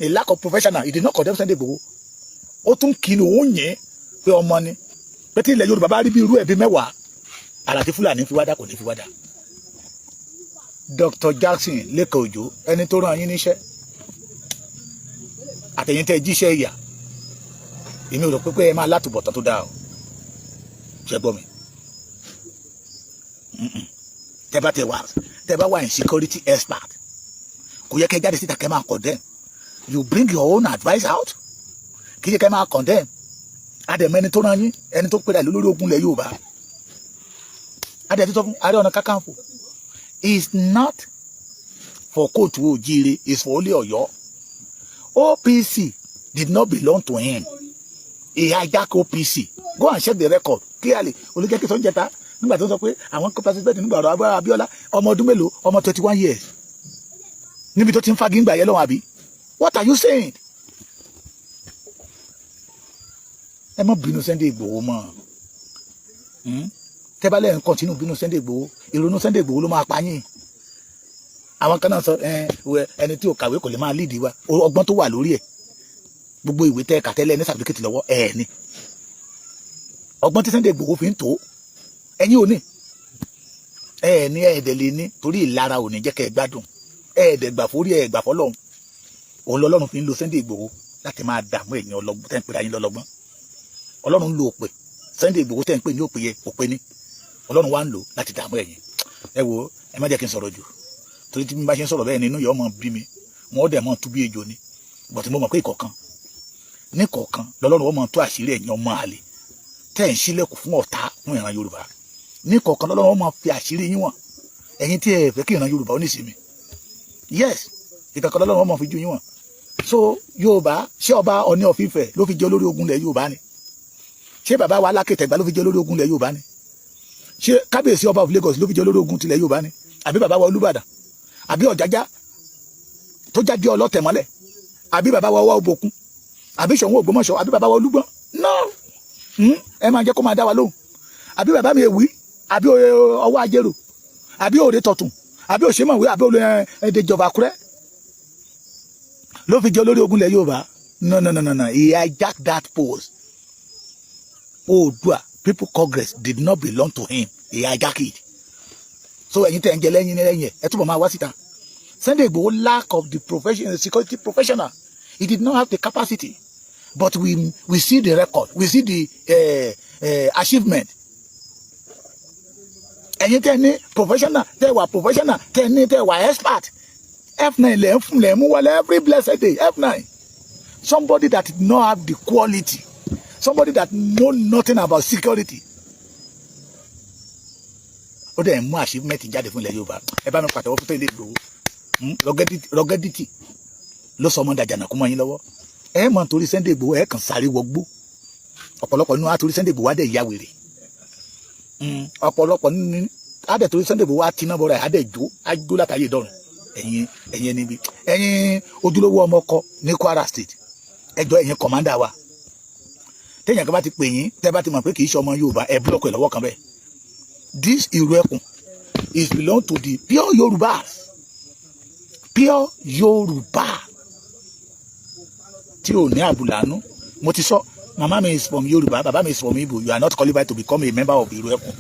A lack of professional. He did not condemn Sunday Igboho. Ó tún kìlọ̀ òun yẹn pé ọmọ ni. Pé tí ilẹ̀ Yorùbá bá rí bí irú ẹ̀bí mẹ́wàá, àlàtí Fúlàní fi wádà kò ní fi wádà. Dr. Jackson Lékan Òjó ẹni tó rán yín níṣẹ́. Àtẹ̀yìn tẹ́ jíṣẹ́ ìyà. Èmi ò rò pé ẹ máa látùbọ̀tán tó dáa o. Ṣé gbọ́ mi? Tẹ́ bá wà in security expert kò yẹ kẹ́ jáde síta kẹ́ máa condemn you bring your own advice out kì í yẹ kẹ́ máa condemn adẹ̀mọ ẹni tó rán yín ẹni tó pèrè lórí ogun ilẹ̀ Yorùbá adẹ̀ tó sọ fún Ààrẹ Ọ̀nà Kakanfò is not for kóòtù òjíire is for only Ọ̀yọ́ OPC did not belong to him he hijacked OPC go and check the record clearly olùjẹ́kí sọ ń jẹta nígbà tó sọ pé àwọn kó participate nígbà ọ̀rọ̀ agbára Abíọ́lá ọmọ ọdún mélòó ọmọ 21 years níbi tó ti ń fagi ń gbà yẹ lọ́wọ́ àbí what are you saying? ẹ má bínú Sunday Igboho mọ́ tẹ́ bá lẹ́yìn continue bínú Sunday Igboho ìrònú Sunday Igboho ló máa pa yín àwọn kan náà sọ ẹni tí ò kàwé kò lè máa lead wa ọgbọ́n tó wà lórí ẹ̀ gbogbo ìwé tẹ́ kàtẹ́lẹ̀ ní certificate lọ́wọ́ ẹ̀ ni ọgbọ́n tí Sunday Igboho fi ń tó ẹ̀yin ò ní ní ẹ̀ẹ́dẹ̀ lè ní torí ìlara ò ní jẹ́ kẹ́ ẹ gbádùn ẹ̀ẹ́dẹ̀ gbà fórí ẹ̀ gbà fọlọ́run òun lọ́lọ́run fi ń lo Sunday Igboho láti máa dààmú ẹ̀yin ọlọ́gbọ́n tẹ́ ń pè ayín lọ́lọ́gbọ́n ọlọ́run ń lo òpè Sunday Igboho tẹ́ ń pè ní òpè yẹ òpè ní ọlọ́run wá ń lò láti dààmú ẹ̀yin ẹ wo ẹ má jẹ́ kí n sọ̀rọ̀ jù torí tí mi bá ṣe ń sọ̀rọ̀ bẹ́ẹ̀ nínú yọ ọmọ bí mi wọn ó dẹ̀ mọ́ tú bí ejò ni bọ̀tí mo mọ̀ pé ìkọ̀kan ní kọ̀ọ̀kan lọ́lọ́run ó mọ̀ tó àṣírí ẹ̀yin ọmọ àlè tẹ́ ẹ̀ ń ṣílẹ̀kùn fún ọ̀tá fún ìran Yorùbá ní kọ̀ọ̀kan lọ́lọ́run ó mọ̀ fi àṣírí yín wọ̀n ẹ̀yin tí ẹ fẹ́ kí ìran Yorùbá ó ní ìsinmi yes ìkọ̀ọ̀kan lọ́lọ́run ó mọ̀ fi ju yín wọ̀n so Yorùbá ṣé ọba Ọọ̀ni of Ifẹ̀ ló fi jẹ́ olórí ogun ilẹ̀ Yorùbá ni ṣé bàbá wa Aláké Tẹ̀gbá ló fi jẹ́ olórí ogun ilẹ̀ Yorùbá ni ṣé kábíyèsí ọba of Lagos ló fi jẹ́ olórí ogun tilẹ̀ Yorùbá ni àbí bàbá wa Olúbàdàn àbí Ọ̀jájá tó jáde ọlọ́tẹ̀ mọ́lẹ̀ àbí bàbá wa Ọwọ́ Òbòkun àbí Ṣọ̀ún Ògbómọ̀ṣọ́ àbí bàbá wa Olúgbọ́n no ẹ máa jẹ́ kó máa dá wa lóhùn àbí bàbá mi Èwí àbí Ọwọ́ Ajérò àbí Òde Tọ̀tún àbí Òṣèmọ̀wé àbí Ẹ̀dẹ̀jọba Àkúrẹ́ ló fi jẹ́ olórí ogun ilẹ̀ Yorùbá no he hijacked that post Oòduà People Congress did not belong to him he hijacked it so ẹ̀yin tẹ́ ń jẹ lẹ́yìn ẹ túbọ̀ máa wá síta Sunday Igboho lack of the security professional he did not have the capacity but we see the record we see the achievement ẹ̀yin tẹ́ ní professional tẹ́ wà expert F9 lẹ́ mú wọlé every blessed day F9 somebody that did not have the quality somebody that know nothing about security ó dẹ̀ mú achievement jáde fún ilẹ̀ Yorùbá ẹ bá mi pàtẹ́wọ́ fún Sunday Igboho rọgẹ́dìtì ló sọ ọmọ dàjànà kú mọ́ yín lọ́wọ́ ẹ mọ̀ nítorí Sunday Igboho ẹ kàn sáré wọgbó ọ̀pọ̀lọpọ̀ nínú àtòrí Sunday Igboho adẹ̀ ya wèrè ọ̀pọ̀lọpọ̀ nínú adẹ̀ torí Sunday Igboho àtinà bọ̀rọ̀ adẹ̀ jó látàyè dọ̀rùn ẹ̀yin níbi ẹ̀yin ojúlówó ọmọ ọkọ ní Kwara State ẹjọ́ ẹ̀yin kọ̀mándà wa téèyàn kan bá ti pè yín tẹ́ bá ti mọ̀ pé kì í ṣe ọmọ Yorùbá ẹ búlọ̀kù ẹ̀ lọ́wọ́ kan bẹ́ẹ̀ this Ìrù Ẹkùn is belong to the pure Yorùbá tí ò ní àbùlánú mo ti sọ mama mi is from Yorùbá baba mi is from Igbo you are not qualified to become a member of Ìrù Ẹkùn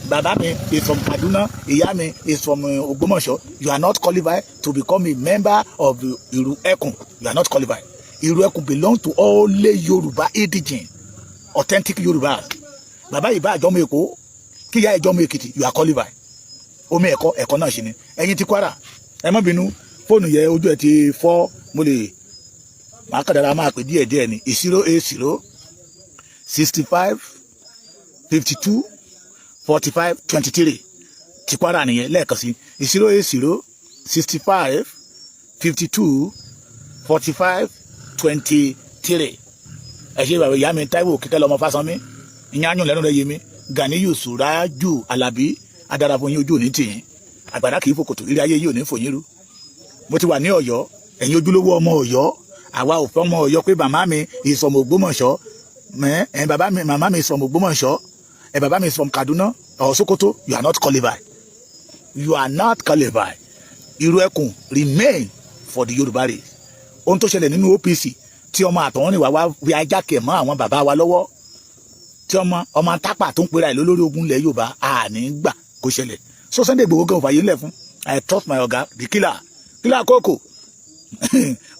baba mi is from Kaduna ìyá mi is from Ògbómọ̀ṣọ́ you are not qualified to become a member of Ìrù Ẹkùn you are not qualified Ìrù Ẹkùn belong to only Yorùbá indigene authentic Yorùbá baba ìbá àjọmọ Èkó kíyà ìjọmọ Èkìtì you are qualified omi ẹ̀kọ́ náà ṣe ni ẹ̀yin ti Kwara ẹ má bínú fóònù yẹ ojú ẹ ti fọ́ mo lè máa kàdára máa pè díẹ̀ ní 080 65 52 45 23 ti Kwara nìyẹn lẹ́ẹ̀kan sí 080 65 52 45 23 ẹ ṣe ìbàwẹ̀ ìyá mi Táíwò Kíkẹ́ lọ́mọ Fásánmi ìyáàyùn lẹ́nu rẹ̀ yé mi Ganiyu Suraju Alabi adarafo yín ojú òní tìyín àgbàdá kì í fòkòtò ìrí ayé yìí ò ní fòyín rú mo ti wà ní Ọ̀yọ́ ẹ̀yin ojúlówó ọmọ Ọ̀yọ́ àwa ò fẹ́ ọmọ Ọ̀yọ́ pé màmá mi is from Ògbómọ̀ṣọ́ màmá mi is from Ògbómọ̀ṣọ́ bàbá mi is from Kaduna or Sokoto you are not qualified Ìrù Ẹkùn remain for the Yorùbá race ohun tó ṣẹlẹ̀ nínú OPC tí ọmọ àtọ̀hún wá fi ajákẹ̀ mọ́ àwọn bàbá wa lọ́wọ́ tí ọmọ tápà tó ń pera ẹ̀ lórí ogun ilẹ̀ Yorùbá àní gbà kó ṣẹlẹ̀ so Sunday Igboho gan fàyè ńlẹ̀ fún I trust my ọ̀gá the killer kókò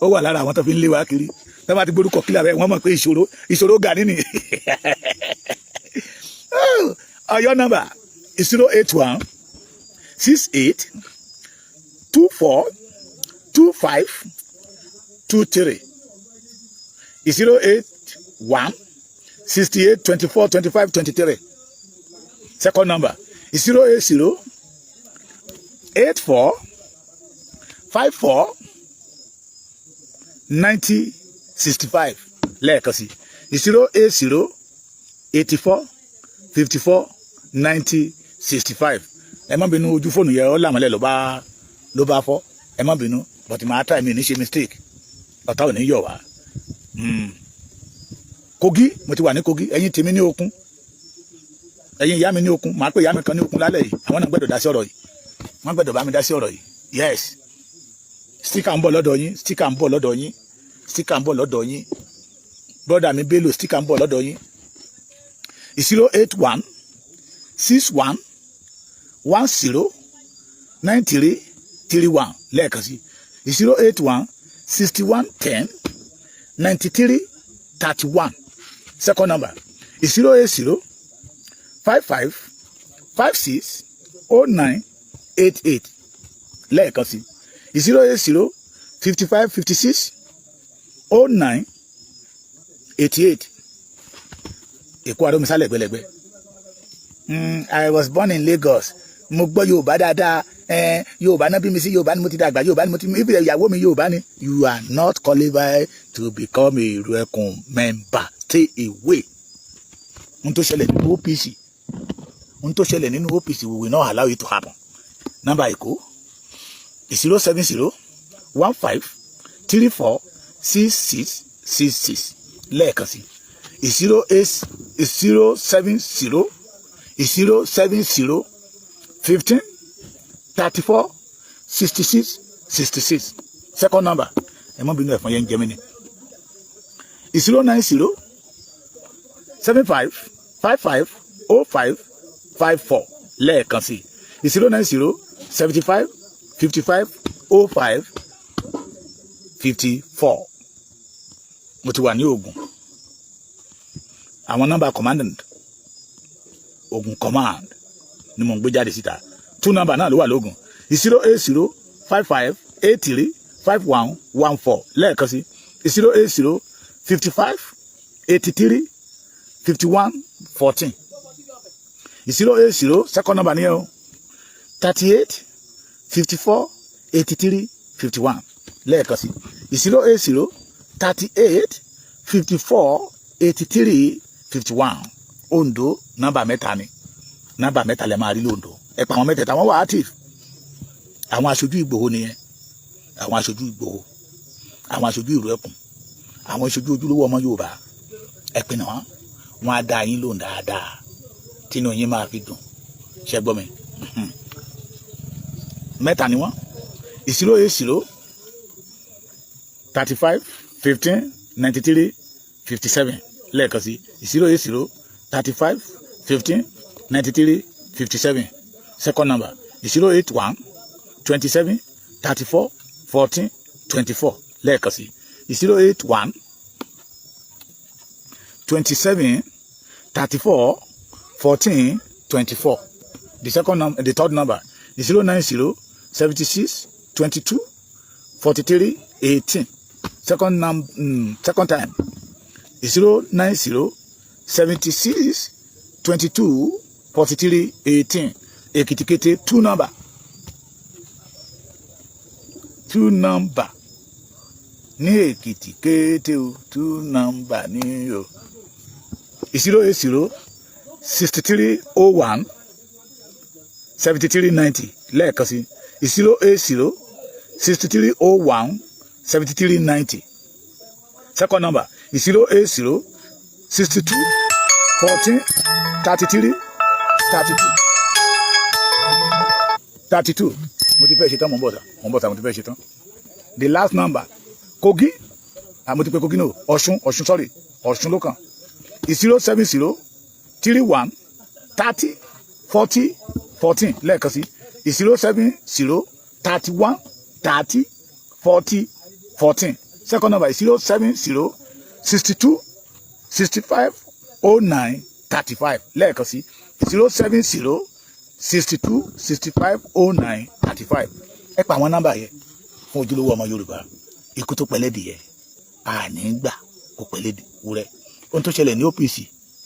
ó wà lára àwọn tó fi ń lé wa kiri tó bá ti gbórúkọ killer rẹ̀ wọ́n mọ̀ pé ìṣòro Gani ni Ọ̀yọ́ number is 081 68 24 25 23 081 68 24 25 23 second number is 080 84 54 90 65 lẹ́ẹ̀kan sí 080 84 54 90 65 ẹ má bínú ojú fóònù yẹn ó làmọ́lẹ̀ ló bá fọ́ ẹ má bínú but màá try mi ní ṣe mistake ọ̀tá ò ní yọ̀ wá Kogi mo ti wà ní Kogi ẹ̀yin tèmi ní Okun ẹ̀yin ìyá mi ní Okun màá pè ìyá mi kan ní Okun lálẹ́ yìí àwọn náà gbẹ́dọ̀ dá sí ọ̀rọ̀ yìí wọ́n gbẹ́dọ̀ bá mi dá sí ọ̀rọ̀ yìí yes sticker ń bọ̀ lọ́dọ̀ yín brother mi Bello sticker ń bọ̀ lọ́dọ̀ yín 081 61 10 93 31 lẹ́ẹ̀kan sí 081 61 10 93 31 second number is 080 55 56 09 88 lẹ́ẹ̀kan sí 080 55 56 09 88 Èkó Arómisá lẹ́gbẹ̀lẹ́gbẹ̀. I was born in Lagos. Mo gbọ́ Yorùbá dáadáa. Yorùbá náà bí mi sí, Yorùbá ni mo ti dàgbà, Yorùbá ni mo ti mú. If ìyàwó mi Yorùbá ni, you are not qualified to become a Ìrù Ẹkùn member. Stay away. Ohun tó ṣẹlẹ̀ nínú OPC. Ohun tó ṣẹlẹ̀ nínú OPC, we will not allow it to happen. Number Èkó 070 15 34 66 66 lẹ́ẹ̀kan sí 070 15 34 66 66. Second number, ẹ mọ́ bínú ẹ̀fọn yẹn ń jẹ mí ni 090 75 55 05 54 lẹ́ẹ̀kan sí 090 75 55 05 54. Mo ti wà ní Ògùn. Àwọn nọ́mbà commandant Ògùn command ni mo ń gbé jáde síta. 2 nọ́mbà náà ló wà lógùn 080 55 83 51 14 lẹ́ẹ̀kan sí 080 55 83 51 14 080 second number ni o 38 54 83 51 lẹ́ẹ̀kan sí 080 38 54 83 51 Ondo nọ́mbà mẹ́ta ni nọ́mbà mẹ́ta lẹ máa rí lóńdó ẹ pa àwọn mẹ́tẹ̀ẹ̀ta wọ́n wà active àwọn aṣojú Ìgbòho nìyẹn àwọn aṣojú Ìgbòho àwọn aṣojú Ìrù Ẹkùn àwọn aṣojú ojúlówó ọmọ Yorùbá ẹ pè náà wọ́n á dá yín lóhùn dáadáa tínú yín máa fi dùn ṣe gbọ́ mi mẹ́ta ni wọ́n 080 35 15 93 57 lẹ́ẹ̀kan sí 080 35 15 93 57 second number 081 27 34 14 24 lẹ́ẹ̀kan sí 081 27 34 14 24 the second number the third number 090 76 22 43 18 second time 090 76 22 43 18 Èkìtìkété 2 number ní Èkìtìkété o 2 number ní o 080 63 01 73 90 lẹ́ẹ̀kan sí 080 63 01 73 90 second number 080 62 14 33 32 mo ti fẹ́ ṣe tán mo ń bọ̀ mo ti fẹ́ ṣe tán the last number Kogi mo ti pè Kogi náà Ọ̀ṣun sorry Ọ̀ṣun ló kàn 070 31 30 40 14 lẹ́ẹ̀kan sí 070 31 30 40 14 second number 070 62 65 09 35 lẹ́ẹ̀kan sí 070 62 65 09 35 ẹ pa àwọn nọ́mbà yẹn fún ojúlówó ọmọ Yorùbá ikú tó pẹ̀lẹ́ dìyẹ àní gbà kó pẹ̀lẹ́ wúrẹ́ ohun tó ṣẹlẹ̀ ní OPC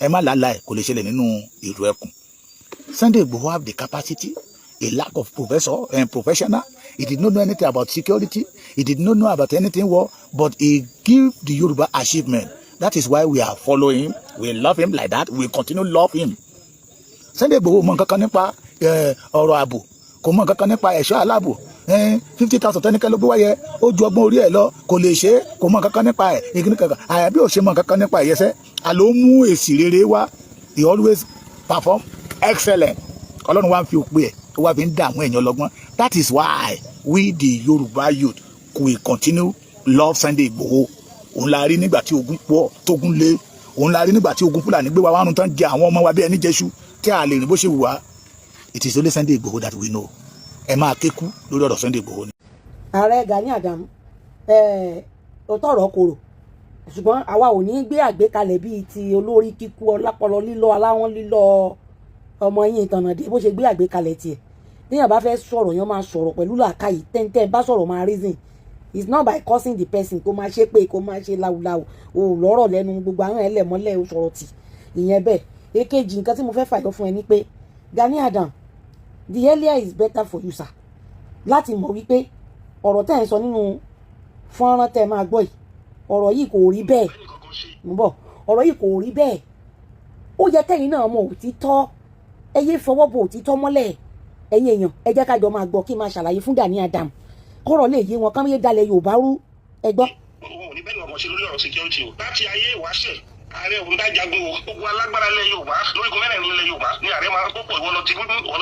ẹ má làálàá ẹ kò lè ṣẹlẹ̀ nínú Ìrù Ẹkùn. Sunday Igboho have the capacity, a lack of professor and professional. He did not know anything about security. He did not know about anything war, but he give the Yoruba achievement. That is why we are following him. We love him like that. We continue love him. Sunday Igboho mọ nǹkan kan nípa ọ̀rọ̀ ààbò, kò mọ nǹkan kan nípa ẹ̀ṣọ́ aláàbò. 50,000 tẹ́nikẹ́ ló gbé wáyé, ó ju ọgbọ́n orí ẹ̀ lọ, kò lè ṣe é, kò mọ nǹkan kan nípa ẹ̀, ìgbìnì kankan. Àyàbí ò ṣe mọ nǹkan kan nípa ẹ̀yẹsẹ́. Àló mú èsì rere wá. He always perform excellent. Ọlọ́run wá ń fi òpin ẹ̀ tó wá fi ń dá àwọn èèyàn lọ́gbọ́n. That is why we the Yoruba youth will continue love Sunday Igboho. Òun la rí nígbà tí ogun pọ̀ tógun lé. Òun la rí nígbà tí ogun Fúlàní gbé wa wá run tán jẹ àwọn ọmọ wa bí ẹni jẹṣu tí a lè rìn bó ṣe wù wá. It is only Sunday Igboho that we know. Ẹ máa kékú lórí ọ̀rọ̀ Sunday Igboho ni. Ààrẹ Gani Adams òótọ́ ọ̀rọ̀ korò ṣùgbọ́n àwa ò ní gbé àgbékalẹ̀ bíi ti olórí kíkú ọlápọlọ lílọ aláwọn lílọ ọmọ yín ìtànàdé bó ṣe gbé àgbékalẹ̀ tiẹ̀ téèyàn bá fẹ́ sọ̀rọ̀ yẹn máa sọ̀rọ̀ pẹ̀lú làákàyè tẹ́ntẹ́ bá sọ̀rọ̀ máa reason it's not by causing the person kó máa ṣe pé kó máa ṣe láwùláwù o lọ́rọ̀ lẹ́nu gbogbo àwọn ẹlẹ́mọ́lẹ́ o sọ̀rọ̀ tì ìyẹn bẹ́ẹ̀ èkejì nǹkan tí mo fẹ́ fàyọ fún ẹ ni pé Gani Adams the earlier is better for you sir láti mọ̀ wípé ọ̀rọ̀ tẹ́ ẹ̀ ń sọ nínú fọ́nrán tẹ́ ẹ máa gbọ́ yìí ọ̀rọ̀ yìí kò rí bẹ́ẹ̀ mo bọ̀ ọ̀rọ̀ yìí kò rí bẹ́ẹ̀ ó yẹ kẹ́yìn náà mọ òtítọ́ ẹ yé fọwọ́ bo òtítọ́ mọ́lẹ̀ ẹ̀yin èèyàn ẹ jẹ́ ká jọ máa gbọ́ kí n máa ṣàlàyé fún Gani Adams kọ́rọ̀ lè yé wọn ká má yé dalẹ̀ Yorùbá rú ẹ gbọ́. òun ò ní bẹ́ẹ̀ ni ọmọ ṣe lórí ọ̀rọ̀ security o láti ayé ìwáṣẹ̀ ààrẹ òun dájagun o gbogbo alágbára ilẹ̀ Yorùbá lórígun mẹ́rẹ̀ẹ̀rin ilẹ̀ Yorùbá ni ààrẹ máa ń pọ̀ ìwọ lọ ti bíbà náà ìwọ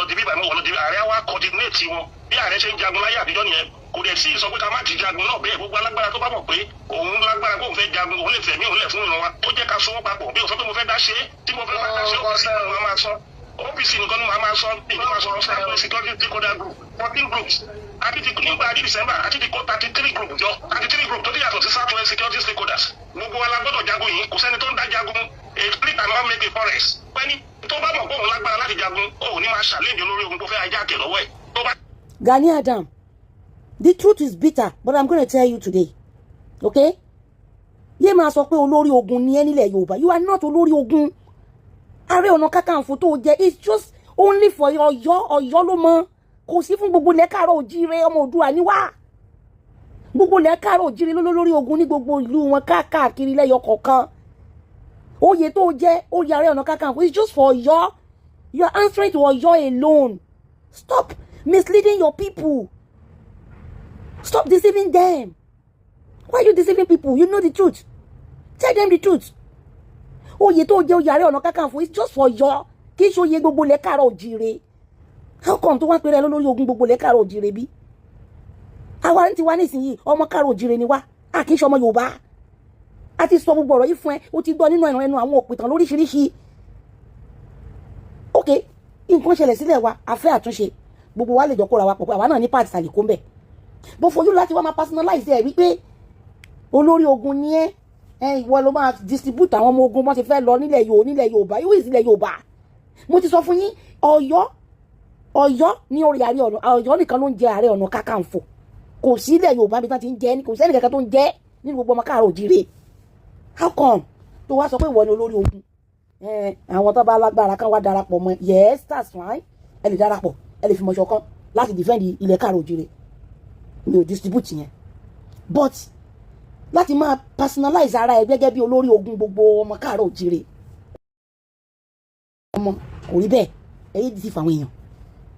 lọ ti bí ààrẹ wa coordinate wọn bí ààrẹ ṣe ń jagun láyé àtijọ́ nìyẹn kò dẹ̀ sí ìsọ pé ká má ti jagun náà bẹ́ẹ̀ gbogbo alágbára tó bá mọ̀ pé òun lágbára kó òun fẹ́ jagun òun lè fẹ̀mí òun lẹ̀ fún ìran wa ó jẹ́ ká sọ́wọ́ papọ̀ bí òun sọ pé mo fẹ́ dá ṣe é tí mo fẹ́ dá ṣe ó máa sọ OPC nìkan ni màá máa sọ ìgbà máa sọ̀rọ̀ cyber security stakeholder group 14 groups àti ti nígbà àdí December àti ti kó 33 group jọ 33 group tó ti yàtọ̀ sí southwest security stakeholders gbogbo wa la gbọ́dọ̀ jagun yìí kò sẹ́ni tó ń dá jagun a split and one make a forest pẹ́ni tó bá mọ̀ pé òun lágbára láti jagun òun ní máa ṣàlẹ́jọ lórí ogun tó fẹ́ ajá kẹ̀ lọ́wọ́ ẹ̀ tó bá. Gani Adams the truth is bitter but I'm gonna tell you today okay yé máa sọ pé olórí ogun ni ẹ nílẹ̀ Yorùbá you are not olórí ogun Ààrẹ Ọ̀nà Kakanfò tó jẹ it's just only for Ọ̀yọ́ ló mọ kò sí fún gbogbo ilẹ̀ Káàárọ̀ Oòjíire ọmọ Oòduà ni wá gbogbo ilẹ̀ Káàárọ̀ Oòjíire lórí ogun ní gbogbo ìlú wọn káàkiri lẹ́yọ kọ̀ọ̀kan oyè tó jẹ oyè Ààrẹ Ọ̀nà Kakanfò it's just for Ọ̀yọ́ you are answering to Ọ̀yọ́ alone stop misleading your people stop deceiving them why are you deceiving people you know the truth tell them the truth oyè tó jẹ oyè Ààrẹ Ọ̀nà Kakanfò it's just for Ọ̀yọ́ kì í ṣe oyè gbogbo ilẹ̀ Káàárọ̀ Oòjíire how come tó wá péré lórí ogun gbogbo ilẹ̀ Káàárọ̀ Oòjíire bí àwa ní tiwa nísìnyí ọmọ Káàárọ̀ Oòjíire ni wá a kì í ṣe ọmọ Yorùbá a ti sọ gbogbo ọ̀rọ̀ yìí fún ẹ o ti gbọ́ nínú ẹnu àwọn òpìtàn lóríṣiríṣi ok nǹkan ṣẹlẹ̀ sílẹ̀ wa a fẹ́ àtúnṣe gbogbo wa lè jọ kóra wa pọ̀ pé àwa náà ní pàtì sàlẹ̀ kó ń bẹ̀ bó fojú láti wá máa personalize ẹ̀ wípé olórí ogun ni ẹ ìwọ ló máa distribute àwọn ọmọ ogun wọn ti fẹ́ lọ nílẹ̀ Yorùbá yóò ìsílẹ̀ Yorùbá mo ti sọ fún yín Ọ̀yọ́ ní orí Ààrẹ Ọ̀nà Ọ̀yọ́ nìkan ló ń jẹ Ààrẹ Ọ̀nà Kakanfò kò sí ilẹ̀ Yorùbá bí wọ́n ti ń jẹ kò sẹ́ni kankan tó ń jẹ nínú gbogbo ọmọ Káàárọ̀ Oòjíire how come tó wá sọ pé ìwọ ni olórí ogun àwọn tó bá lágbára kan wá darapọ̀ mọ́ yes that's fine ẹ lè darapọ̀ ẹ lè fi mọ̀ṣọ̀ kan láti defend ilẹ̀ Káàárọ̀ Oòjíire mi ò distribute yẹn but láti máa personalize ara ẹ gẹ́gẹ́ bí olórí ogun gbogbo ọmọ Káàárọ̀ Oòjíire ọmọ kò rí bẹ́ẹ̀ ẹ̀yẹ́ ti fàwọn èèyàn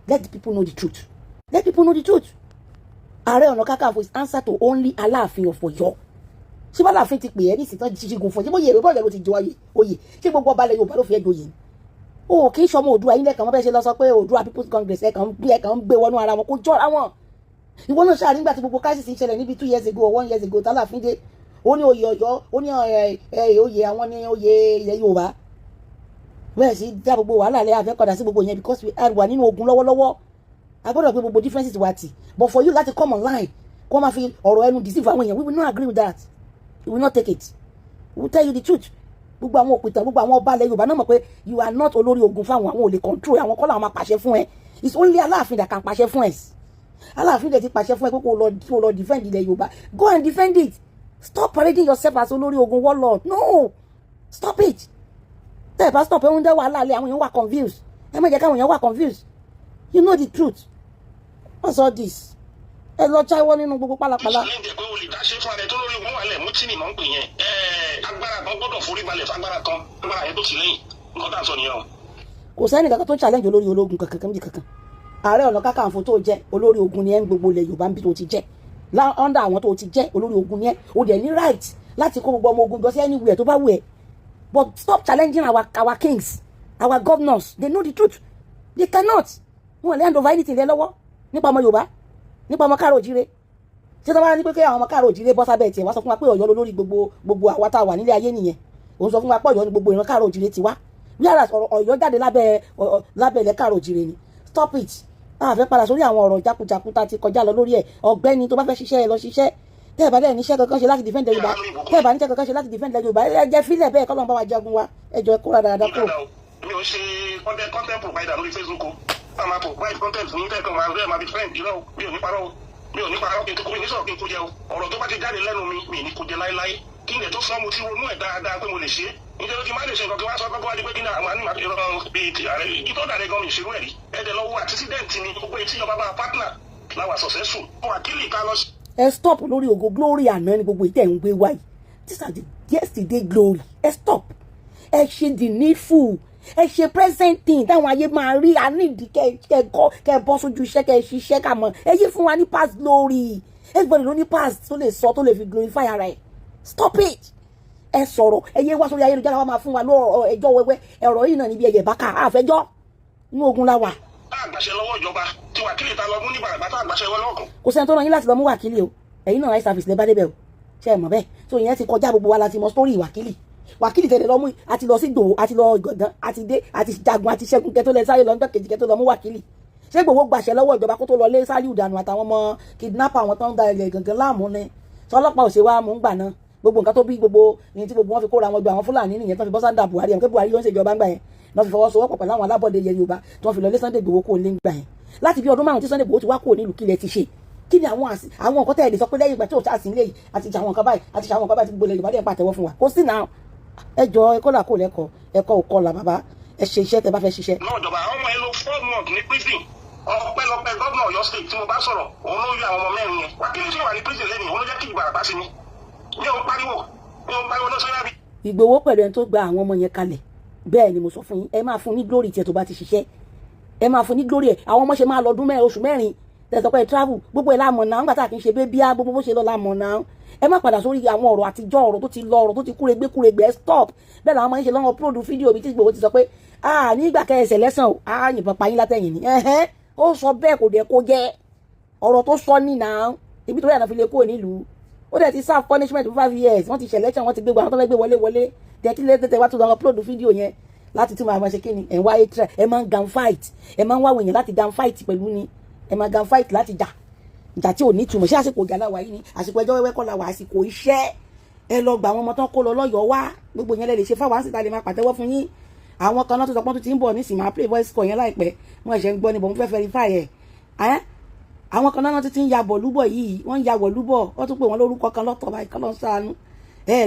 let the people know the truth let people know the truth Ààrẹ Ọ̀nà Kakanfò is answer to only Aláàfin of Ọ̀yọ́ ṣé bá Aláàfin ti pè é ní ìsìntàn ṣíṣígun fún ẹ ṣé bó yẹ èrè bọ́ọ̀lù ló ti jọ oyè ṣé gbogbo ọba ilẹ̀ Yorùbá ló fi ẹ́ joyè o kì í ṣọmọ Oòduà yín lẹ́kàn wọ́n bẹ́ẹ̀ ṣe lọ sọ pé Oòduà People's Congress ẹ̀kan ń gbé wọnú ara wọn kó jọra wọn ìwọ náà ṣáà nígbà tí gbogbo crisis ń ṣẹlẹ̀ níbi 2 years ago or 1 year ago tálàfin dé ó ní oyè Ọ̀yọ́ ó ní oyè àwọn ní oyè ilẹ̀ Yorùbá bẹ́ẹ̀ sì dá gbogbo wàhálà lẹ́yìn àfẹ́kọ̀dà sí gbogbo yẹn because we are wà nínú ogun lọ́wọ́lọ́wọ́ a gbọ́dọ̀ pé gbogbo differences wà tì but for you láti come online kó máa fi ọ̀rọ̀ ẹnu deceive àwọn èèyàn we will not agree with that we will not take it we will tell you the truth gbogbo àwọn òpìtàn gbogbo àwọn ọba ilẹ̀ Yorùbá náà mọ̀ pé you are not olórí ogun fáwọn àwọn ò lè control àwọn kọ́ làwọn máa pàṣẹ fún ẹ it's only Aláàfin that can pàṣẹ fún ẹ Aláàfin dẹ̀ ti pàṣẹ fún ẹ pé kó lọ defend ilẹ̀ Yorùbá go and defend it stop parading yourself as olórí ogun warlord no stop it tẹ́ ẹ bá stop ẹ ń dẹ́ wàhálà lé àwọn èèyàn wà confused ẹ má jẹ́ káwọn èèyàn wà confused you know the truth what's all this ẹ lọ jáwọ́ nínú gbogbo pálapàla. ìṣẹ̀lẹ̀ ìdẹ̀gbẹ́ olùdáṣe fún adé tó lórí ogun wà lẹ̀ mú tí nìmọ̀ ń pè yẹn agbára kan gbọ́dọ̀ forí balẹ̀ fagbára kan agbára yẹn tó ti lẹ́yìn nǹkan tá à ń sọ nìyẹn o. kò sẹ́ni kankan tó challenge olórí ológun kankan bí kankan Ààrẹ Ọ̀nà Kakanfò tó jẹ́ olórí ogun ni ẹ ń gbogbo ilẹ̀ Yorùbá ń bí tó ti jẹ́ under àwọn tó ti jẹ́ olórí ogun ni ẹ o dẹ̀ ní right láti kó gbogbo ọmọ ogun lọ sí anywhere tó bá wù ẹ́ but stop challenging our kings our governors they know the truth they cannot wọn lè hand over anything lé lọ́wọ́ nípa ọmọ Yorùbá nípa ọmọ Káàárọ̀ Oòjíire ṣé tó bá ní pé kí àwọn ọmọ Káàárọ̀ Oòjíire bọ́ sábẹ́ tiẹ̀ wá sọ fún wa pé Ọ̀yọ́ lórí gbogbo àwa tá a wà nílé ayé nìyẹn òun sọ fún wa pé Ọ̀yọ́ ni gbogbo ìran Káàárọ̀ Oòjíire ti wá yàrá Ọ̀yọ́ jáde lábẹ́ ilẹ̀ Káàárọ̀ Oòjíire ni stop it a fẹ́ padà sórí àwọn ọ̀rọ̀ jákujàku tá a ti kọjá lọ lórí ẹ̀ ọ̀gbẹ́ni tó bá fẹ́ ṣiṣẹ́ ẹ lọ ṣiṣẹ́ tẹ́ ẹ̀ bá dẹ̀ níṣẹ́ kankan ṣe láti defend Yorùbá tẹ́ ẹ̀ bá níṣẹ́ kankan ṣe láti defend Yorùbá ẹ jẹ́ fílẹ̀ bẹ́ẹ̀ kọ́lọ́n bá wa jagun wa ẹ jọ ẹ kóra dáadáa kúrò. mi ò ṣe content provider lórí Facebook o máa provide content fún yín tẹ́ẹ̀kan máa be friend irọ́ mi ò ní parọ́ o mi ò ní parọ́ kí n tó kó mi ní sọ̀rọ̀ kí n kó jẹ o ọ̀rọ̀ tó bá ti jáde lẹ́nu mi ní kó jẹ láéláé kí n lè tó sọ́mu tí ronú ẹ̀ dáadáa pé mo lè ṣe é nítorí tí má lè ṣe nǹkan kí wọ́n sọ pé kó wá di pé kí ní àwọn ànímọ̀ ìrọ̀rùn bíi ti ààrẹ ìtọ́ dàrẹ gan mi ìṣerú ẹ̀rí ẹ̀dẹ̀ lọ́wọ́ accident ni gbogbo etí ọba bá partner láwa successful fún àkílì ká lọ sí. ẹ stop lórí ògo glory àná ni gbogbo ìtẹ̀ ń gbé wáyé these are the yesterday glory ẹ stop ẹ ṣe the needful ẹ ṣe present thing táwọn ayé máa rí àníìdí kẹ bọ́ sójú iṣẹ́ kẹ ṣiṣẹ́ kà mọ́ ẹ yé fún wa ní past glory everybody ló ní past tó lè sọ tó lè fi glorify ara ẹ stop it ẹ sọ̀rọ̀ ẹ yé wá sórí ayélujára wa máa fún wa lọ́rọ̀ ẹjọ́ wẹ́wẹ́ ẹ̀rọ yìí náà níbi ẹ̀yẹ̀ bá kà àfẹ́jọ́ inú ogun la wà. àgbàṣe lọ́wọ́ ìjọba tí wákìlì ta lọ mú ní bàràbà tá àgbàṣe wọn lọ́kàn. kò sẹ́ni tó rán yín láti lọ mú wákìlì o ẹ̀yin náà rice service lè bá débẹ̀ o ṣe é mọ̀ bẹ́ẹ̀ so ìyẹn ti kọjá gbogbo wa láti mọ sítórì wákìlì tẹ̀lé lọ́mú àti lọ sí Ìgbòho àti lọ Ìgàngán àti dé àti jagun àti ṣẹ́gun kẹ́tọ́ lẹ sáré lọ́jọ́ kejì kẹ́tọ́ lọ mú wákìlì ṣé Ìgbòho gbàṣẹ lọ́wọ́ ìjọba kó tó lọ lé Sàlíù Dànù àtàwọn ọmọ kidnapper àwọn tó ń da ilẹ̀ Ìgàngán láàmú ni sọlọ́pàá ò ṣe wá mú gbà náà gbogbo nǹkan tó bí gbogbo ní tí gbogbo wọn fi kóra wọn jọ àwọn Fúlàní nìyẹn tó fi bọ́ sáńdà Buhari àwọn pé Buhari ló ń ṣèjọba ńgbà yẹn lọ́ fi fọwọ́sowọ́pọ̀ pẹ̀lú àwọn alábọ̀dé ilẹ̀ Yorùbá tó fi lọ lé Sunday Igboho kó lé ńgbà yẹn láti bí ọdún márùn tí Sunday Igboho ti wá kó nílùú kílẹ̀ ti ṣe kí ni àwọn nǹkan tẹ́ ẹ̀ lè sọ pé lẹ́yìn ìgbà tí ò tá sí ilé yìí àti ṣàwọn nǹkan báyìí àti ṣàwọn nǹkan báyìí tí gbogbo ilẹ̀ Yorùbá dẹ̀ ń pàtẹ́wọ́ fún wa kó sí náà ẹ jọ ẹkọ́ là kó lẹ́kọ̀ọ́ ẹ̀kọ́ ò kọ́ là bàbá ẹ ṣe iṣẹ́ tẹ bá fẹ́ ṣiṣẹ́. náà ìjọba àwọn ọmọ ẹ ló 4 months ní prison ọpẹ́lọpẹ́ gómìnà Ọ̀yọ́ state tí mo bá sọ̀rọ̀ òun ló yọ àwọn ọmọ mẹ́rin yẹn wákìlì tí wà ní prison lẹ́nu òun ló jẹ́ kí ìbàràpá sí mi mi ò pariwo náà sọ́yà bí. Ìgbòho pẹ̀lú ẹni tó gba àwọn ọmọ yẹn kalẹ̀ bẹ́ẹ̀ ni mo sọ fún yín ẹ máa fún ní glory tiẹ̀ tó bá ti ṣiṣẹ́ ẹ máa fún ní glory ẹ̀ àwọn ọmọ ṣe máa lọ ọdún mẹ́rin oṣù mẹ́rin tẹ̀sán pé travel gbogbo ẹ̀ láàmọ̀ náà nígbà tá a kì í ṣe bébíá gbogbo bó ṣe lọ láàmọ̀ náà ẹ má padà sórí àwọn ọ̀rọ̀ àtijọ́ ọ̀rọ̀ tó ti lọ ọ̀rọ̀ tó ti kúregbé ẹ stop bẹ́ẹ̀ làwọn máa ń ṣe lọ́wọ́ upload fídíò mi tí Ìgbòho ti sọ pé nígbà kẹsẹ̀ lẹ́sàn ó yìnbọn pa yín látẹ̀yìn ni ó sọ bẹ́ẹ̀ kò dẹ̀ kó jẹ́ ọ̀rọ̀ tó sọ ní náà ibi tó yà náà fi lè kó nílùú ó dẹ̀ ti serve punishment for 5 years wọ́n ti ṣe election wọ́n ti gbé àwọn tó fẹ́ gbé wọlé tẹ̀ kí lẹ́tẹ̀tẹ̀ wá tó lọ upload fídíò yẹn láti tún máa ṣe kí ni ẹ̀ ń wáyé tẹ̀ ẹ̀ máa ń gan fight ẹ̀ máa ń wá wèèyàn láti gan fight pẹ̀lú ni ẹ̀ máa gan fight láti jà tí ò ní túmọ̀ ṣé àsìkò ìjà láwa yìí ni àsìkò ẹjọ́ wẹ́wẹ́ kọ́ la wà àsìkò iṣẹ́ ẹ lọ gba àwọn ọmọ tán kó lọ lọ́yọ̀ọ́ wá gbogbo yẹn lè ṣe fáwọn àṣìta lè máa pàtẹ́wọ́ fún yín àwọn kan náà tó sọ pé tó ti ń bọ̀ nísìnyí máa play voice call yẹn láìpẹ́ wọ́n ẹ̀ṣẹ̀ ń gbọ́ níbọ̀ mo fẹ́ verify ẹ̀ àwọn kan náà ti ń ya bọ̀lúbọ̀ yìí wọ́n ń ya bọ̀lúbọ̀ wọ́n tún pè wọ́n lórúkọ kan lọ́tọ̀ báyìí kọ́ lọ́ sànú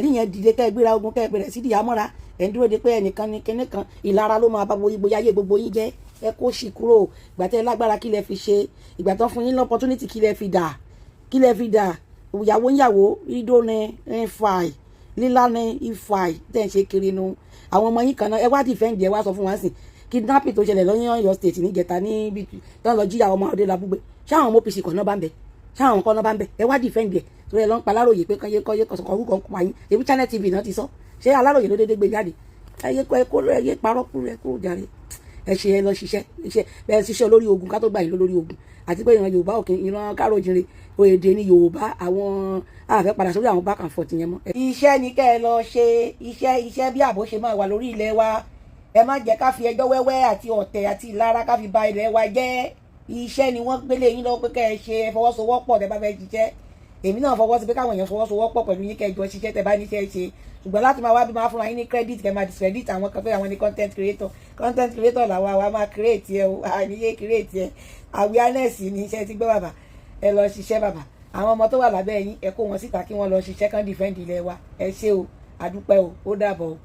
rí yẹn dìde kẹ́ gbéra ogun kẹ́ bẹ̀rẹ̀ sí ìyàmọ́ra ẹ̀ ń dúró de pé ẹnìkan ní kinní kan ìlara ló máa bá gbogbo ayé gbogbo yín jẹ́ ẹ kó sì kúrò ìgbà tẹ́ lágbára kí lẹ fi ṣe ìgbà tó fún yín opportunity kí lẹ fi dà ìyàwó ìdó ní ìfàì lílá ní ìfàì tẹ̀ ń ṣe kiri nu àwọn ọmọ yín kan náà ẹ wá dìfẹ́ǹdì ẹ wá sọ fún wa sí kidnapping tó ṣẹlẹ̀ lọ́yìn Ọ̀yọ́ state níjẹta níbi tán lọ jíyà ọmọ ọdẹ làbúgbé ṣáwọn ọmọ OPC kan náà bá ń bẹ ṣáwọn kan náà bá ń bẹ ẹ wá dìfẹ́ǹdì ẹ torí ẹ lọ ń pa Aláròyé pé kọ́yé kọ̀sọ̀kọ̀ orúkọ ń pa yín ebi Channel TV náà ti sọ ṣé Aláròyé ló dédé gbé jáde ẹyẹ parọ́ kúrò ẹ kó jàre ẹ ṣe ẹ lọ ṣiṣẹ́ bẹ́ẹ̀ ṣiṣẹ́ olórí ogun ká tó gbà yín lórí ogun àti pé ìran Yorùbá òkè ìran káròjìnrìn èdè ní Yorùbá àwọn àfẹ́ padà sórí àwọn back and forth yẹn mọ́. iṣẹ́ ni kẹ́ ẹ lọ ṣe iṣẹ́ bí ààbò ṣe máa wà lórí ilẹ̀ wa ẹ má jẹ́ ká fi ẹjọ́ wẹ́wẹ́ àti ọ̀tẹ̀ àti ìlara ká fi ba ilẹ̀ wa jẹ́ iṣẹ́ ni wọ́n gbélé yín lọ́wọ́ pé kẹ́ ẹ ṣe fọwọ́sowọ́pọ̀ tẹ́ bá fẹ́ jíṣẹ́ èmi náà fọwọ́ sí pé káwọn èèyàn fọwọ́sowọ́pọ̀ pẹ̀lú yín kẹjọ ṣiṣẹ́ tẹ́ bá níṣẹ́ ṣe ṣùgbọ́n láti máa wá bí máa fúnra yín ní credit kẹ́ máa discredit àwọn kan pé àwọn ní content creator làwọn àwa máa create ẹ o àníyé create ẹ awareness ní iṣẹ́ tí gbé bàbá ẹ lọ ṣiṣẹ́ bàbá àwọn ọmọ tó wà lábẹ́ yín ẹ kó wọn síta kí wọ́n lọ ṣiṣẹ́ kán defend ilẹ̀ wa ẹ ṣé o àdúpẹ́ o ó dàbọ̀ o.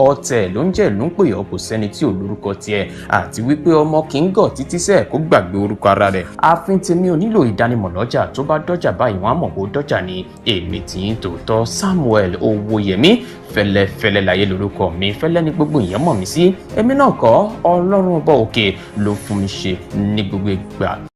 ọ̀tẹ̀ ló ń jẹ́ ló ń pè ọ́ kò sẹ́ni tí ò lórúkọ tiẹ̀ àti wípé ọmọ kì í gọ̀ títí sẹ́ẹ̀ kó gbàgbé orúkọ ara rẹ̀ ààfin tèmi ò nílò ìdánimọ̀ lọ́jà tó bá dọ́jà báyìí wọ́n á mọ̀ pé ó dọ́jà ni èmi tí ń tòótọ́ Samuel Owóyẹmí fẹ́lẹ́fẹ́lẹ́ láyé lórúkọ mi fẹ́lẹ́ ní gbogbo èèyàn mọ̀ mí sí èmi náà kọ́ Ọlọ́run ọba òkè ló fún mi ṣe ní gbogbo ìgbà.